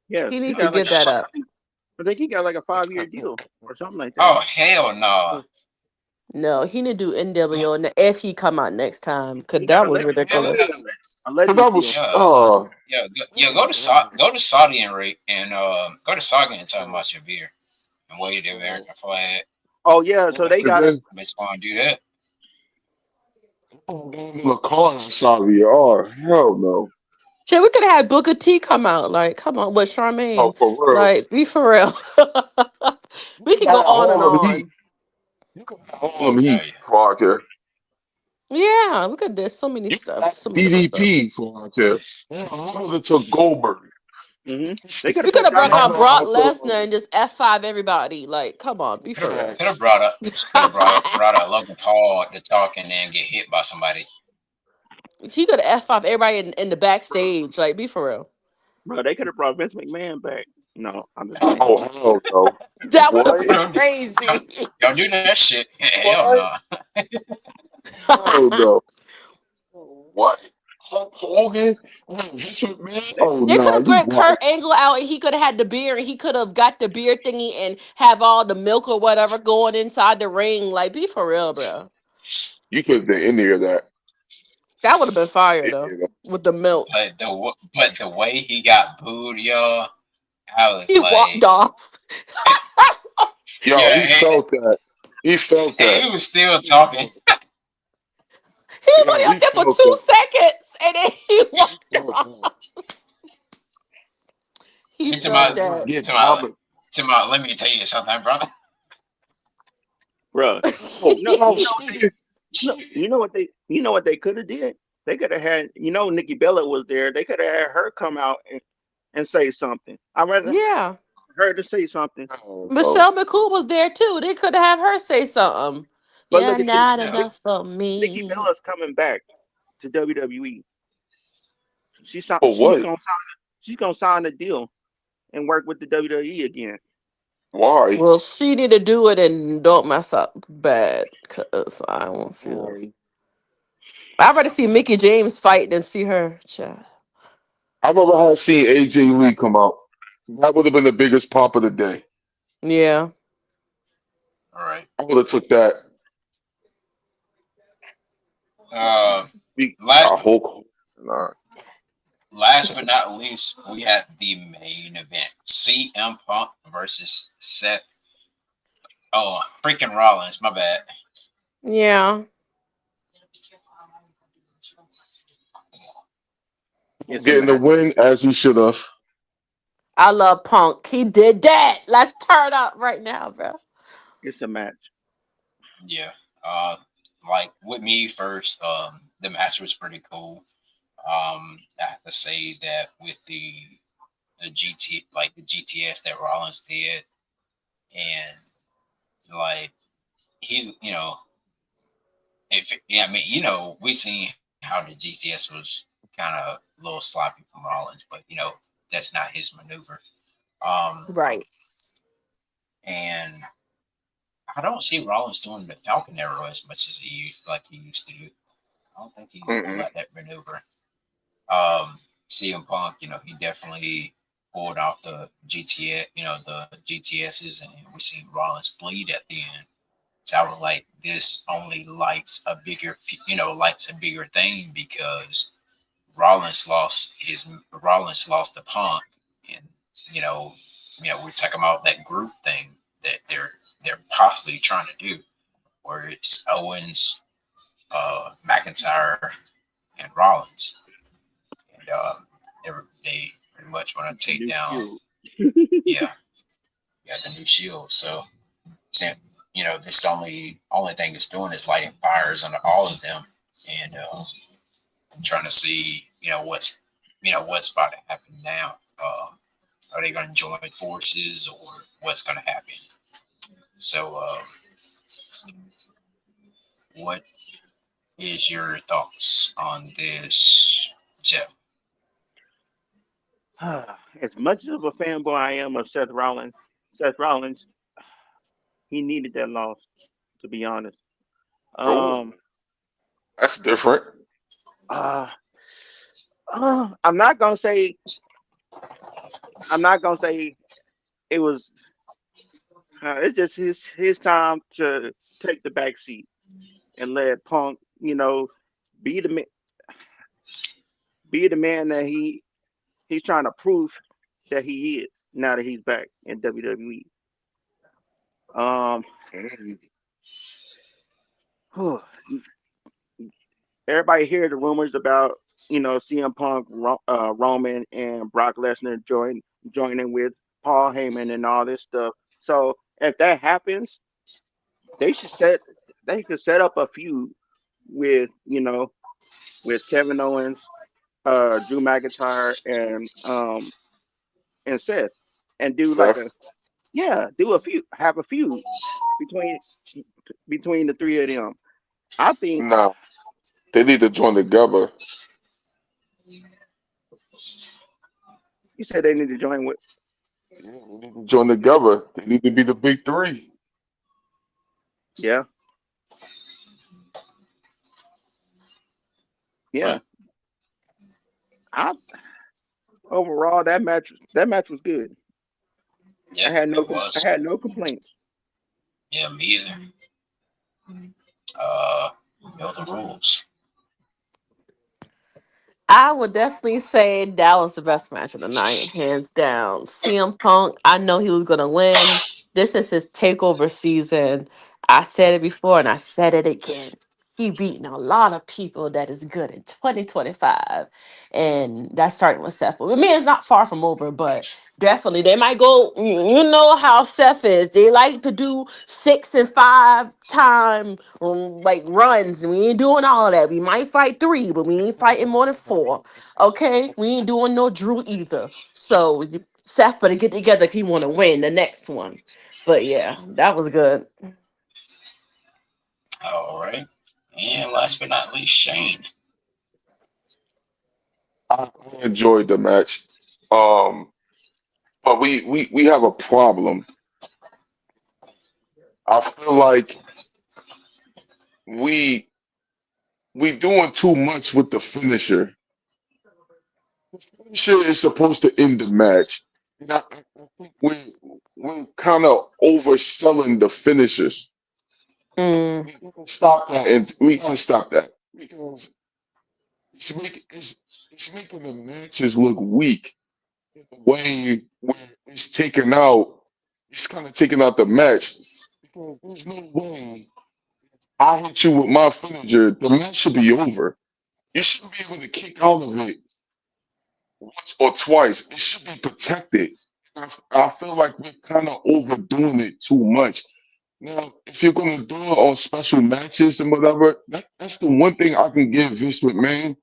Yes. He He needs to got like get a that up. I think he got like a 5 year deal or something like that. Oh hell no. No, he need to do NWO if he come out next time. Cause He got that a was Yeah, ridiculous. a Cause legends that deal. was, yeah, that yeah. was Go to Saudi and rate and go to Saudi and talk about your beer and wave the American flag. Oh yeah, so they and got a then Bitch, want to do that? in the car in Saudi. Oh, hell no. Shit, we could have had Booker T come out. Like, come on, with No, Charmaine. for real. Like, be for real. You We can can go have on and all them heat. on. You can have all them heat Hey, for all I care. Yeah, we could do so many You could stuff, have so many different stuff. DDP for all I care. I would have took Goldberg. They could You have could put have brought Dominic. out Y'all Brock know Lesnar and just F5 everybody. Like, come on, be for real. Could have facts. brought up Logan Paul to talk and then get hit by somebody. He could have F5 everybody in the backstage. Like, be for real. Bro, they could have brought Vince McMahon back. No, I'm just playing. Oh hell no! That would have What? been Don't, crazy. don't do that shit. Hell What? no. Hell no! What? Hulk Hogan? Oh, Vince McMahon? They, Oh They could nah, have you brought wild. Kurt Angle out and he could have had the beer and he could have got the beer thingy and have all the milk or whatever going inside the ring. Like, be for real, bro. You could have been in there that. That would have been fire In though there that. with the milk. But the way he got booed, yo, I was He walked like, off. Yo, he yeah, felt that. He felt and that. he was still He talking. felt, He was yo, only up he there for felt two that. seconds and then he He walked felt off. that. He To felt my, that. Get to my, dominant. let me tell you something, brother. bro, Oh, oh, you know what they could have did. They could have had, Nikki Bella was there. They could have had her come out and say something. I rather Yeah. her to say something. oh, no. Michelle McCool was there too. They could have her say something. But You're look at this. not Yeah. enough for Nikki me. Bella's coming back to WWE. For what? She's gonna sign a deal and work with the WWE again. Why? Well, she need to do it and don't mess up bad, cause I won't see this. Um, I'd rather see Mickey James fight than see her. Child. I'd rather have seen AJ Lee come out. That would have been the biggest pop of the day. Yeah. All right. I would have took that. Uh, Beat last Hulk Hogan. Nah. last but not least, we have the main event: CM Punk versus Seth. Oh, freaking Rollins. My bad. Yeah. It's a Getting the match. win as he should have. I love Punk. He did that. Let's turn up right now, bro. It's a match. Yeah. Uh, like with me first, the match was pretty cool. I have to say that with the GTS that Rollins did, and like he's if yeah, I mean we seen how the GTS was kind of a little sloppy from Rollins, but that's not his maneuver. Um, Right. and I don't see Rollins doing the Falcon Arrow as much as he used to do. I don't think he's pulled Mm-mm. out that maneuver. CM Punk, he definitely pulled off the the GTSs, and we seen Rollins bleed at the end. So I was like, this only lights a bigger thing because Rollins lost the Punk, and you know, we're talking about that group thing that they're possibly trying to do, where it's Owens, McIntyre, and Rollins, and they pretty much want to The take new down, Shield. yeah, yeah, the new Shield. So, this only thing it's doing is lighting fires under all of them, and I'm trying to see, what's about to happen now. Are they going to join forces, or what's going to happen? So, what is your thoughts on this, Jeff? As much of a fanboy I am of Seth Rollins, he needed that loss. To be honest, Oh, um, that's different. uh, I'm not gonna say it was. It's just his time to take the back seat and let Punk, be the be the man that he's trying to prove that he is now that he's back in WWE. Um, Mm. everybody hear the rumors about CM Punk, Roman, and Brock Lesnar joining with Paul Heyman and all this stuff. So if that happens, they should set they could set up a feud with with Kevin Owens, Drew McIntyre, and Seth, and do like Seth. a do a feud, have a feud between the three of them. I think Nah, they need to join together. you said they need to join with. Yeah, they need to join together. They need to be the big three. Yeah, Right. yeah. I overall that match was good. Yeah, it I was. had no complaints. Yeah, me either. Uh, the rules. I would definitely say that was the best match of the night, hands down. CM Punk, I know he was gonna win. This is his takeover season. I said it before and I said it again. He beating a lot of people that is good in 2025. And that's starting with Seth. I mean, it's not far from over, but definitely they might go. You know how Seth is. They like to do 6 and 5 time like runs, and we ain't doing all of that. We might fight 3, but we ain't fighting more than 4. Okay, we ain't doing no Drew either. So Seth better get together if he want to win the next one. But yeah, that was good. All right. And last but not least, Shane. I enjoyed the match. Um, but we have a problem. I feel like we we doing too much with the finisher. The finisher is supposed to end the match. And I think we're kind of overselling the finishers. Mm, We can stop that, and we can stop that because it's making the matches look weak in the way where it's taken out. It's kind of taking out the match because there's no way I hit you with my finisher. The match should be over. You shouldn't be able to kick out of it once or twice. It should be protected. I feel like we're kind of overdoing it too much. Now, if you're going to do it on special matches and whatever, that's the one thing I can give Vince McMahon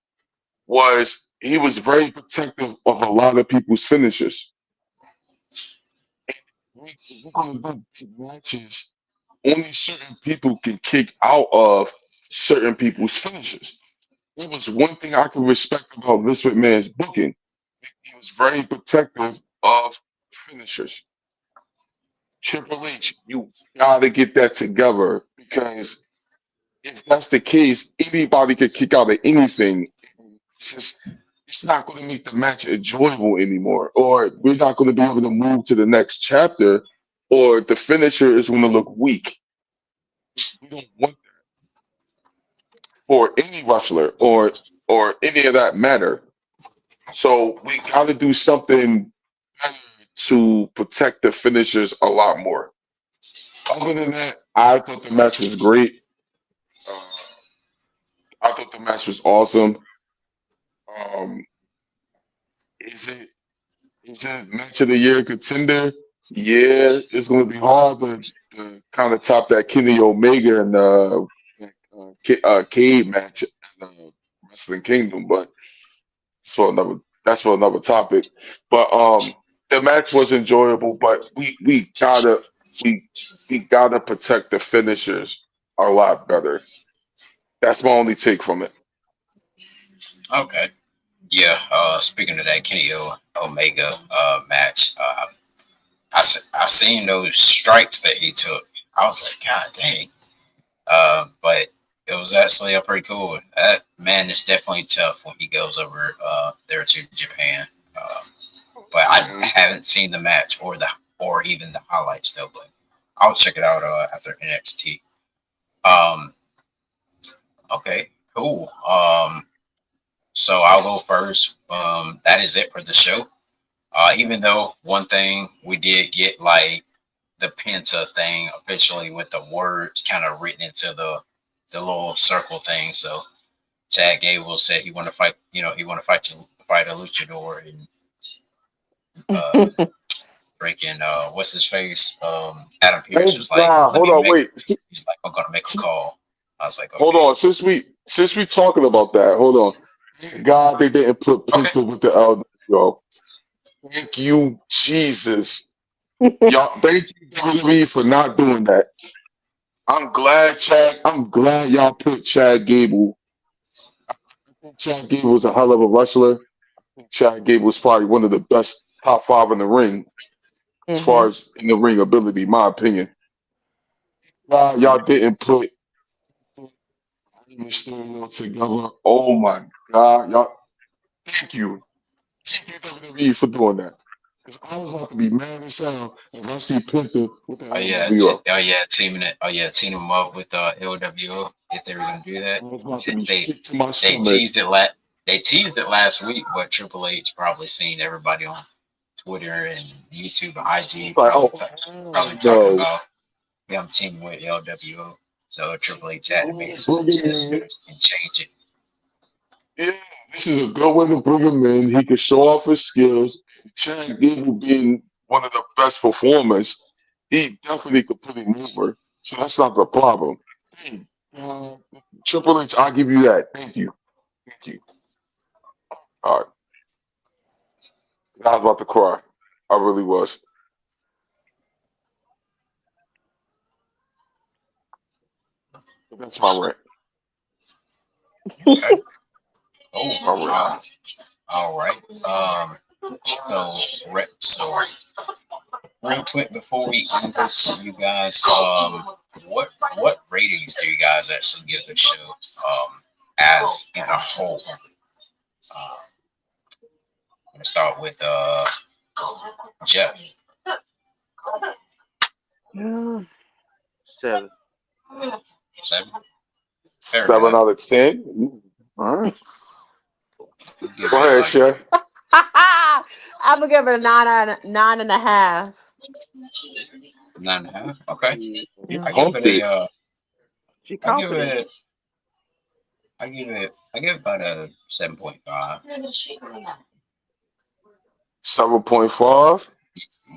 was he was very protective of a lot of people's finishes. We're going to do matches, only certain people can kick out of certain people's finishes. That was one thing I can respect about Vince McMahon's booking. He was very protective of finishers. Triple H, you gotta get that together because if that's the case, anybody could kick out of anything. It's just it's not going to make the match enjoyable anymore, or we're not going to be able to move to the next chapter, or the finisher is going to look weak. We don't want for any wrestler or any of that matter. So we got to do something better to protect the finishers a lot more. Other than that, I thought the match was great. Uh, I thought the match was awesome. Um, is it match of the year contender? Yeah, it's going to be hard to kind of top that Kenny Omega and Cade match in Wrestling Kingdom, but that's for another topic. But the match was enjoyable, but we we gotta protect the finishers a lot better. That's my only take from it. Okay. Yeah. Speaking of that Omega match, I seen those stripes that he took. I was like, God dang. But it was actually pretty cool. That man is definitely tough when he goes over there to Japan. But I Mhm. haven't seen the match or even the highlights though. But I'll check it out after NXT. Um, okay, cool. So I'll go first. That is it for the show. Even though one thing we did get like the Penta thing officially with the words kind of written into the little circle thing. So Chad Gable said he want to fight. You know, he want to fight a luchador and uh, freaking what's his face? Adam Pierce Oh was like, God, let hold me on, make. wait. He's like, I'm gonna make a call. I was like, Hold okay. on. Since we talking about that, hold on. Thank God they didn't put Okay. Penta with the LWO. Thank you, Jesus. Y'all, thank you WWE for not doing that. I'm glad Chad. I'm glad y'all put Chad Gable. I think Chad Gable was a hell of a wrestler. I think Chad Gable was probably one of the best top five in the ring as far Hmm. as in the ring ability, my opinion. Y'all didn't put Mysterio together. Oh my God, y'all! Thank you, thank you WWE for doing that. Because I was about to be mad as hell if I see Penta with the Oh yeah, LWO. oh yeah, teaming it. Oh yeah, teaming them up with LWO if they were gonna do I that. was about to be Since they sick to my they stomach. teased it they teased it last week, but Triple H probably seen everybody on Twitter and YouTube and I IG was like, probably oh hell probably talking no. about them teaming with LWO. So Triple H had to make some Bring him in. adjustments and change it. Yeah, this is a good way to bring him in. He can show off his skills. Chad Gable being one of the best performers, he definitely could put him over. So that's not the problem. Hey, uh, Triple H, I'll give you that. Thank you. Thank you. All right. I was about to cry. I really was. But that's my rant. Okay. That's my Oh, rant. all right. So real quick before we end this, you guys, what ratings do you guys actually give the show, as in a whole? I'm gonna start with Jeff. Yeah, 7. 7. Fair 7 enough. out of 10. Ooh, all right. You give Go it ahead, like Chef. I'm gonna give it a nine and a half. 9.5. Okay. You I Mm. give it pumped a it. She I give confident. it I give it about a 7.5. 7.5.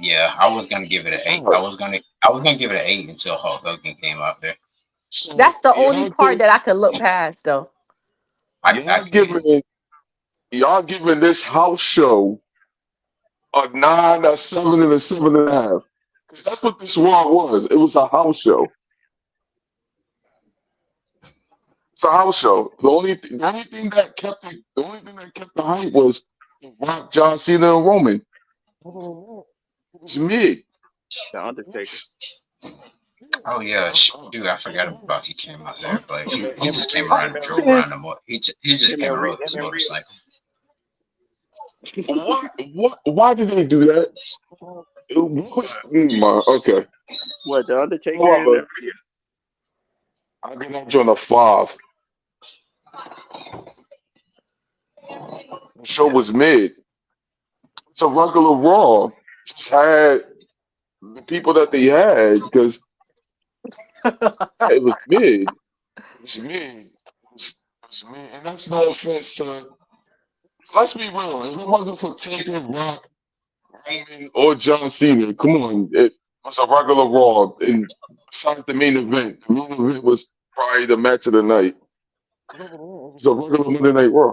Yeah, I was gonna give it an 8. Alright. I was gonna give it an 8 until Hulk Hogan came out there. So That's the only part that I could look past, though. I y'all giving can it, y'all giving this house show a 9, a 7, and a 7.5. Because that's what this Raw was. It was a house show. It's a house show. The only thing that kept it, the only thing that kept the hype was The Rock, John Cena, and Roman. It was mid. The Undertaker. It's, Oh yeah, uh, shoot, I forgot about he came out there, but he Him, just came around him and and drove Rhea. around he just Him came and and Rhea. rode his motorcycle. why did they do that? What was, okay. What, the Undertaker and However, the Rhea? I got that joint a 5. The show was mid. It's a regular Raw. Just had the people that they had because yeah, it was mid. It was mid. It was mid. And that's no offense to. Let's be real. If it wasn't for Taker, Rock, Roman, or John Cena, come on, it was a regular Raw. And besides the main event was probably the match of the night. It was a regular Monday Night Raw.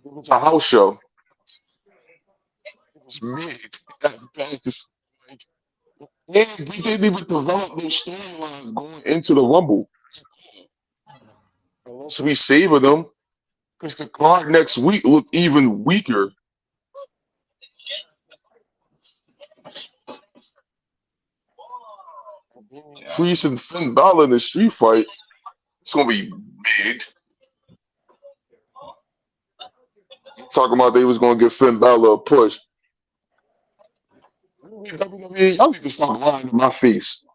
It was a house show. It was mid at best. Like, and we didn't even develop those storylines going into the Rumble unless we savor them because the card next week looked even weaker. Yeah. Priest and Finn Balor in the street fight, it's gonna be mid. Talking about they was gonna give Finn Balor a push. WWE, y'all need to stop lying to my face.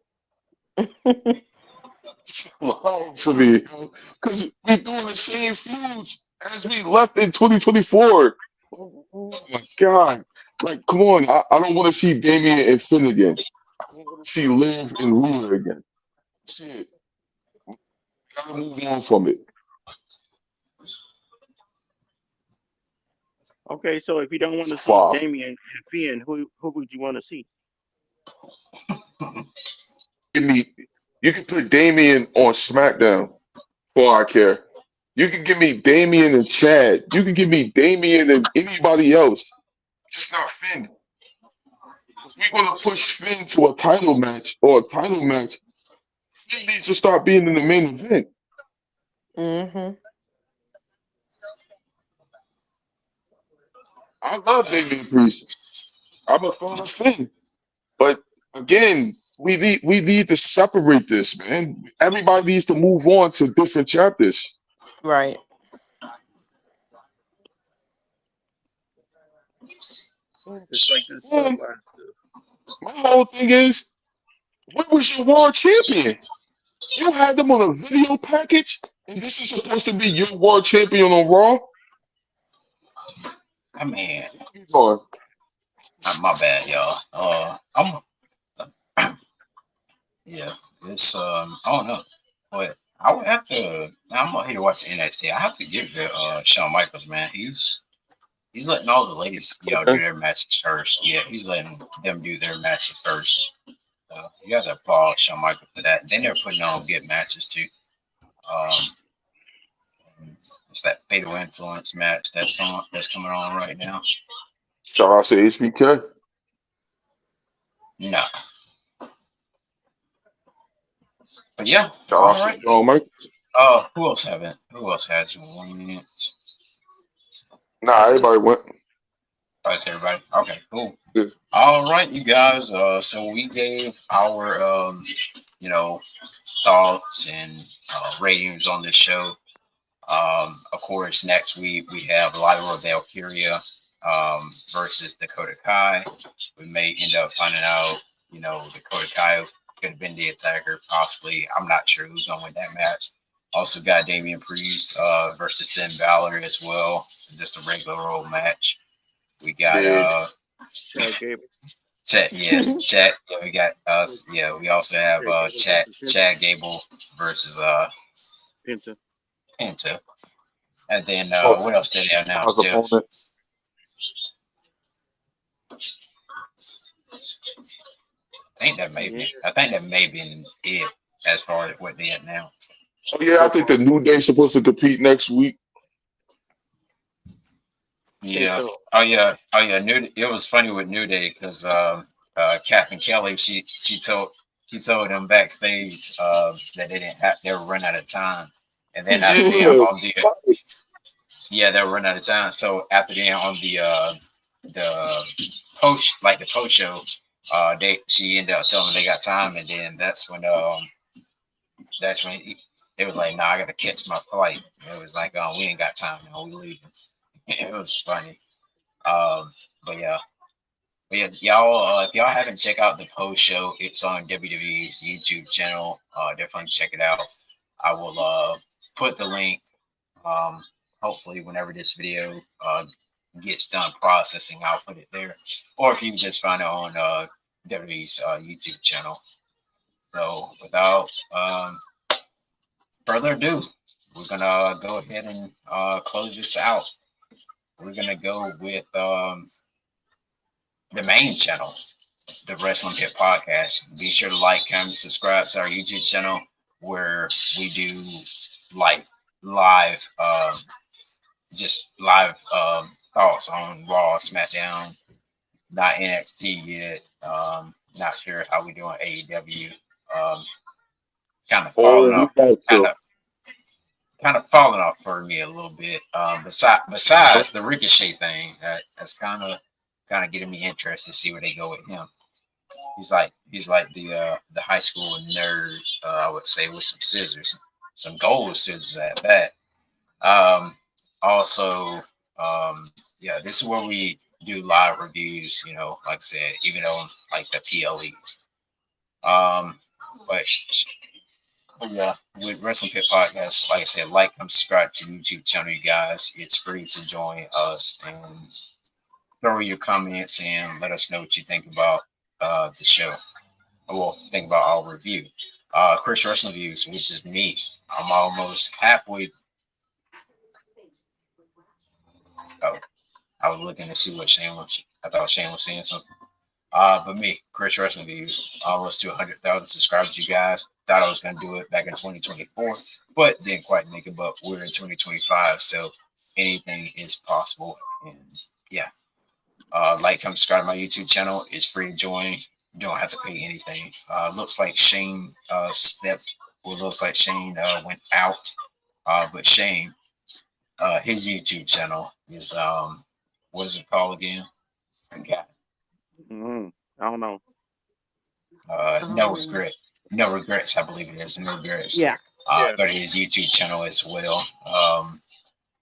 Lying to me, because we doing the same feuds as we left in 2024. Oh my god! Like, come on! I don't want to see Damian and Finn again. I don't want to see Liv and Rhea again. Shit, gotta move on from it. Okay, so if you don't want It's to a see 5. Damien and Finn, who would you want to see? Give me You can put Damian on SmackDown for all I care. You can give me Damian and Chad. You can give me Damian and anybody else. Just not Finn. If we're gonna push Finn to a title match or a title match, Finn needs to start being in the main event. Mm-hmm. I love Damian Priest. I'm a fan of Finn. But again, we need to separate this, man. Everybody needs to move on to different chapters. Right. Just like this Man, bloodline stuff. my whole thing is, where was your world champion? You had them on a video package, and this is supposed to be your world champion on Raw. I mean, Come on. my bad, y'all. Yeah, it's I don't know, but I would have to. I'm not here to watch NXT. I have to give it to Shawn Michaels, man. He's letting all the ladies, do Okay. their matches first. Yeah, he's letting them do their matches first. You have to applaud Shawn Michaels for that. Then they're putting on good matches too. Um, it's that Fatal Influence match that's coming on right now. Shout out to HBK. No, but yeah, Shout out all to right. Shawn Michaels. Who else haven't? Who else has 1 minute? Nah, everybody went. Thanks, everybody. Okay, cool. Yeah. All right, you guys. So we gave our you know, thoughts and ratings on this show. Of course, next week we have Lyra Valkyria versus Dakota Kai. We may end up finding out, Dakota Kai could have been the attacker, possibly. I'm not sure who's going to win that match. Also got Damian Priest versus Finn Balor as well. Just a regular old match. We got Mid. Chad Gable. Chet, yes, Chet. Yeah, we got us. Yeah, we also have Chad Gable Chad versus Chad Gable versus Penta. Penta. And then Oh, what else did they announce surprise too? opponent. Yeah. I think that may be it as far as what they announced. Oh yeah, I So think far. the New Day's supposed to compete next week. Hey, Yeah. so Oh yeah. New. It was funny with New Day because Captain Kelly she told them backstage that they were run out of time, and then after they Yeah. on the they were run out of time. So after they on the post show, she ended up telling them they got time, and then that's when they was like, "Nah, I gotta catch my flight." And it was like, "Oh, we ain't got time now. We leaving." It was funny. Um, but yeah, y'all, if y'all haven't checked out the post show, it's on WWE's YouTube channel. Definitely check it out. I will put the link. Um, hopefully, whenever this video gets done processing, I'll put it there. Or if you can just find it on WWE's YouTube channel. So, without further ado, we're gonna go ahead and close this out. We're gonna go with the main channel, the Wrestling Pit Podcast. Be sure to like, comment, subscribe to our YouTube channel where we do like live, just live thoughts on Raw, SmackDown, not NXT yet. Not sure how we doing AEW. Um, kind of Oh falling yeah, we off, got kind to. of kind of falling off for me a little bit. Besides the Ricochet thing, that's kind of getting me interested to see where they go with him. He's like the high school nerd, I would say, with some scissors, some gold scissors at that. Um, also, yeah, this is where we do live reviews. Like I said, even on like the PLEs. Um, but yeah, with Wrestling Pit Podcast, like I said, like, come subscribe to the YouTube channel, you guys. It's free to join us and throw your comments and let us know what you think about the show. Well, think about our review. Chris Wrestling Views, which is me. I'm almost halfway. Oh, I was looking to see what Shane was. I thought Shane was saying something. But me, Chris Wrestling Views, almost to 100,000 subscribers. You guys thought I was gonna do it back in 2024, but didn't quite make it. But we're in 2025, so anything is possible. And yeah, like, come subscribe to my YouTube channel. It's free to join. You don't have to pay anything. Looks like Shane stepped. Well, looks like Shane went out. But Shane, his YouTube channel is what is it called again? I forgot. I don't know. No Um, regret, no regrets. I believe it is no regrets. yeah. Yeah. Go to his YouTube channel as well.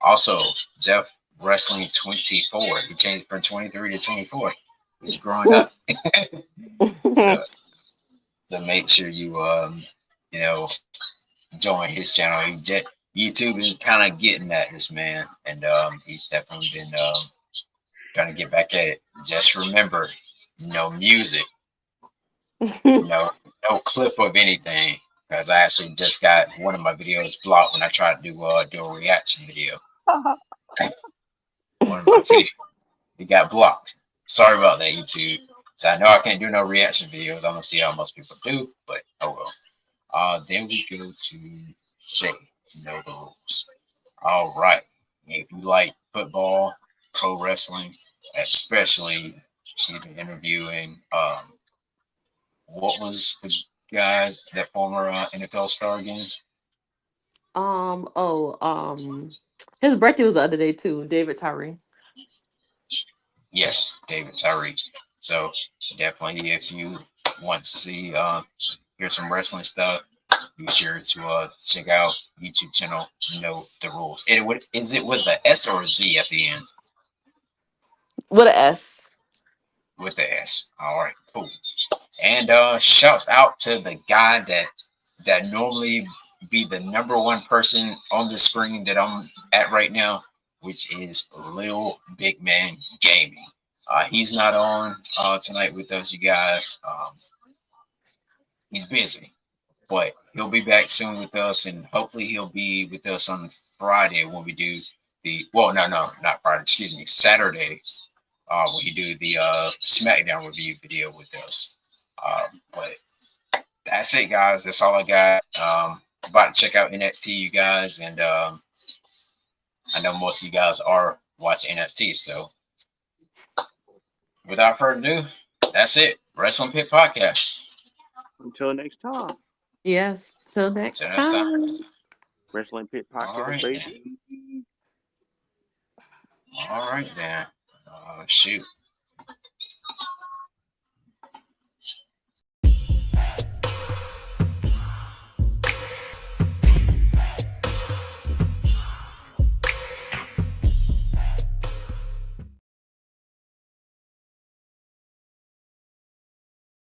Also, Jeff Wrestling 24. He changed from 23 to 24. He's growing up. So make sure you you know join his channel. YouTube is kind of getting at this man, and he's definitely been trying to get back at it. Just remember, no music, no clip of anything, because I actually just got one of my videos blocked when I tried to do a reaction video. One of my videos, it got blocked. Sorry about that, YouTube. So I know I can't do no reaction videos. I don't see how most people do, but oh well. Then we go to Shay. Know the rules. All right. If you like football, pro wrestling, especially, she's been interviewing. What was the guy, that former NFL star again? oh, his birthday was the other day too. David Tyree. Yes, David Tyree. So definitely, if you want to see hear some wrestling stuff, be sure to check out YouTube channel. Know the rules. Is it with the S or a Z at the end? With an S. With the S. All right, cool. And shouts out to the guy that normally be the number one person on the screen that I'm at right now, which is Lil Big Man Gaming. He's not on tonight with us, you guys. He's busy, but he'll be back soon with us, and hopefully he'll be with us on Friday when we do the no, not Friday, excuse me, Saturday, when you do the SmackDown review video with us. But that's it, guys. That's all I got. About to check out NXT, you guys, and I know most of you guys are watching NXT. So, without further ado, that's it. Wrestling Pit Podcast. Until next time, Yes. Till Until next next time. time. Wrestling Pit All Podcast, right, then. baby. All right, then. Shoot.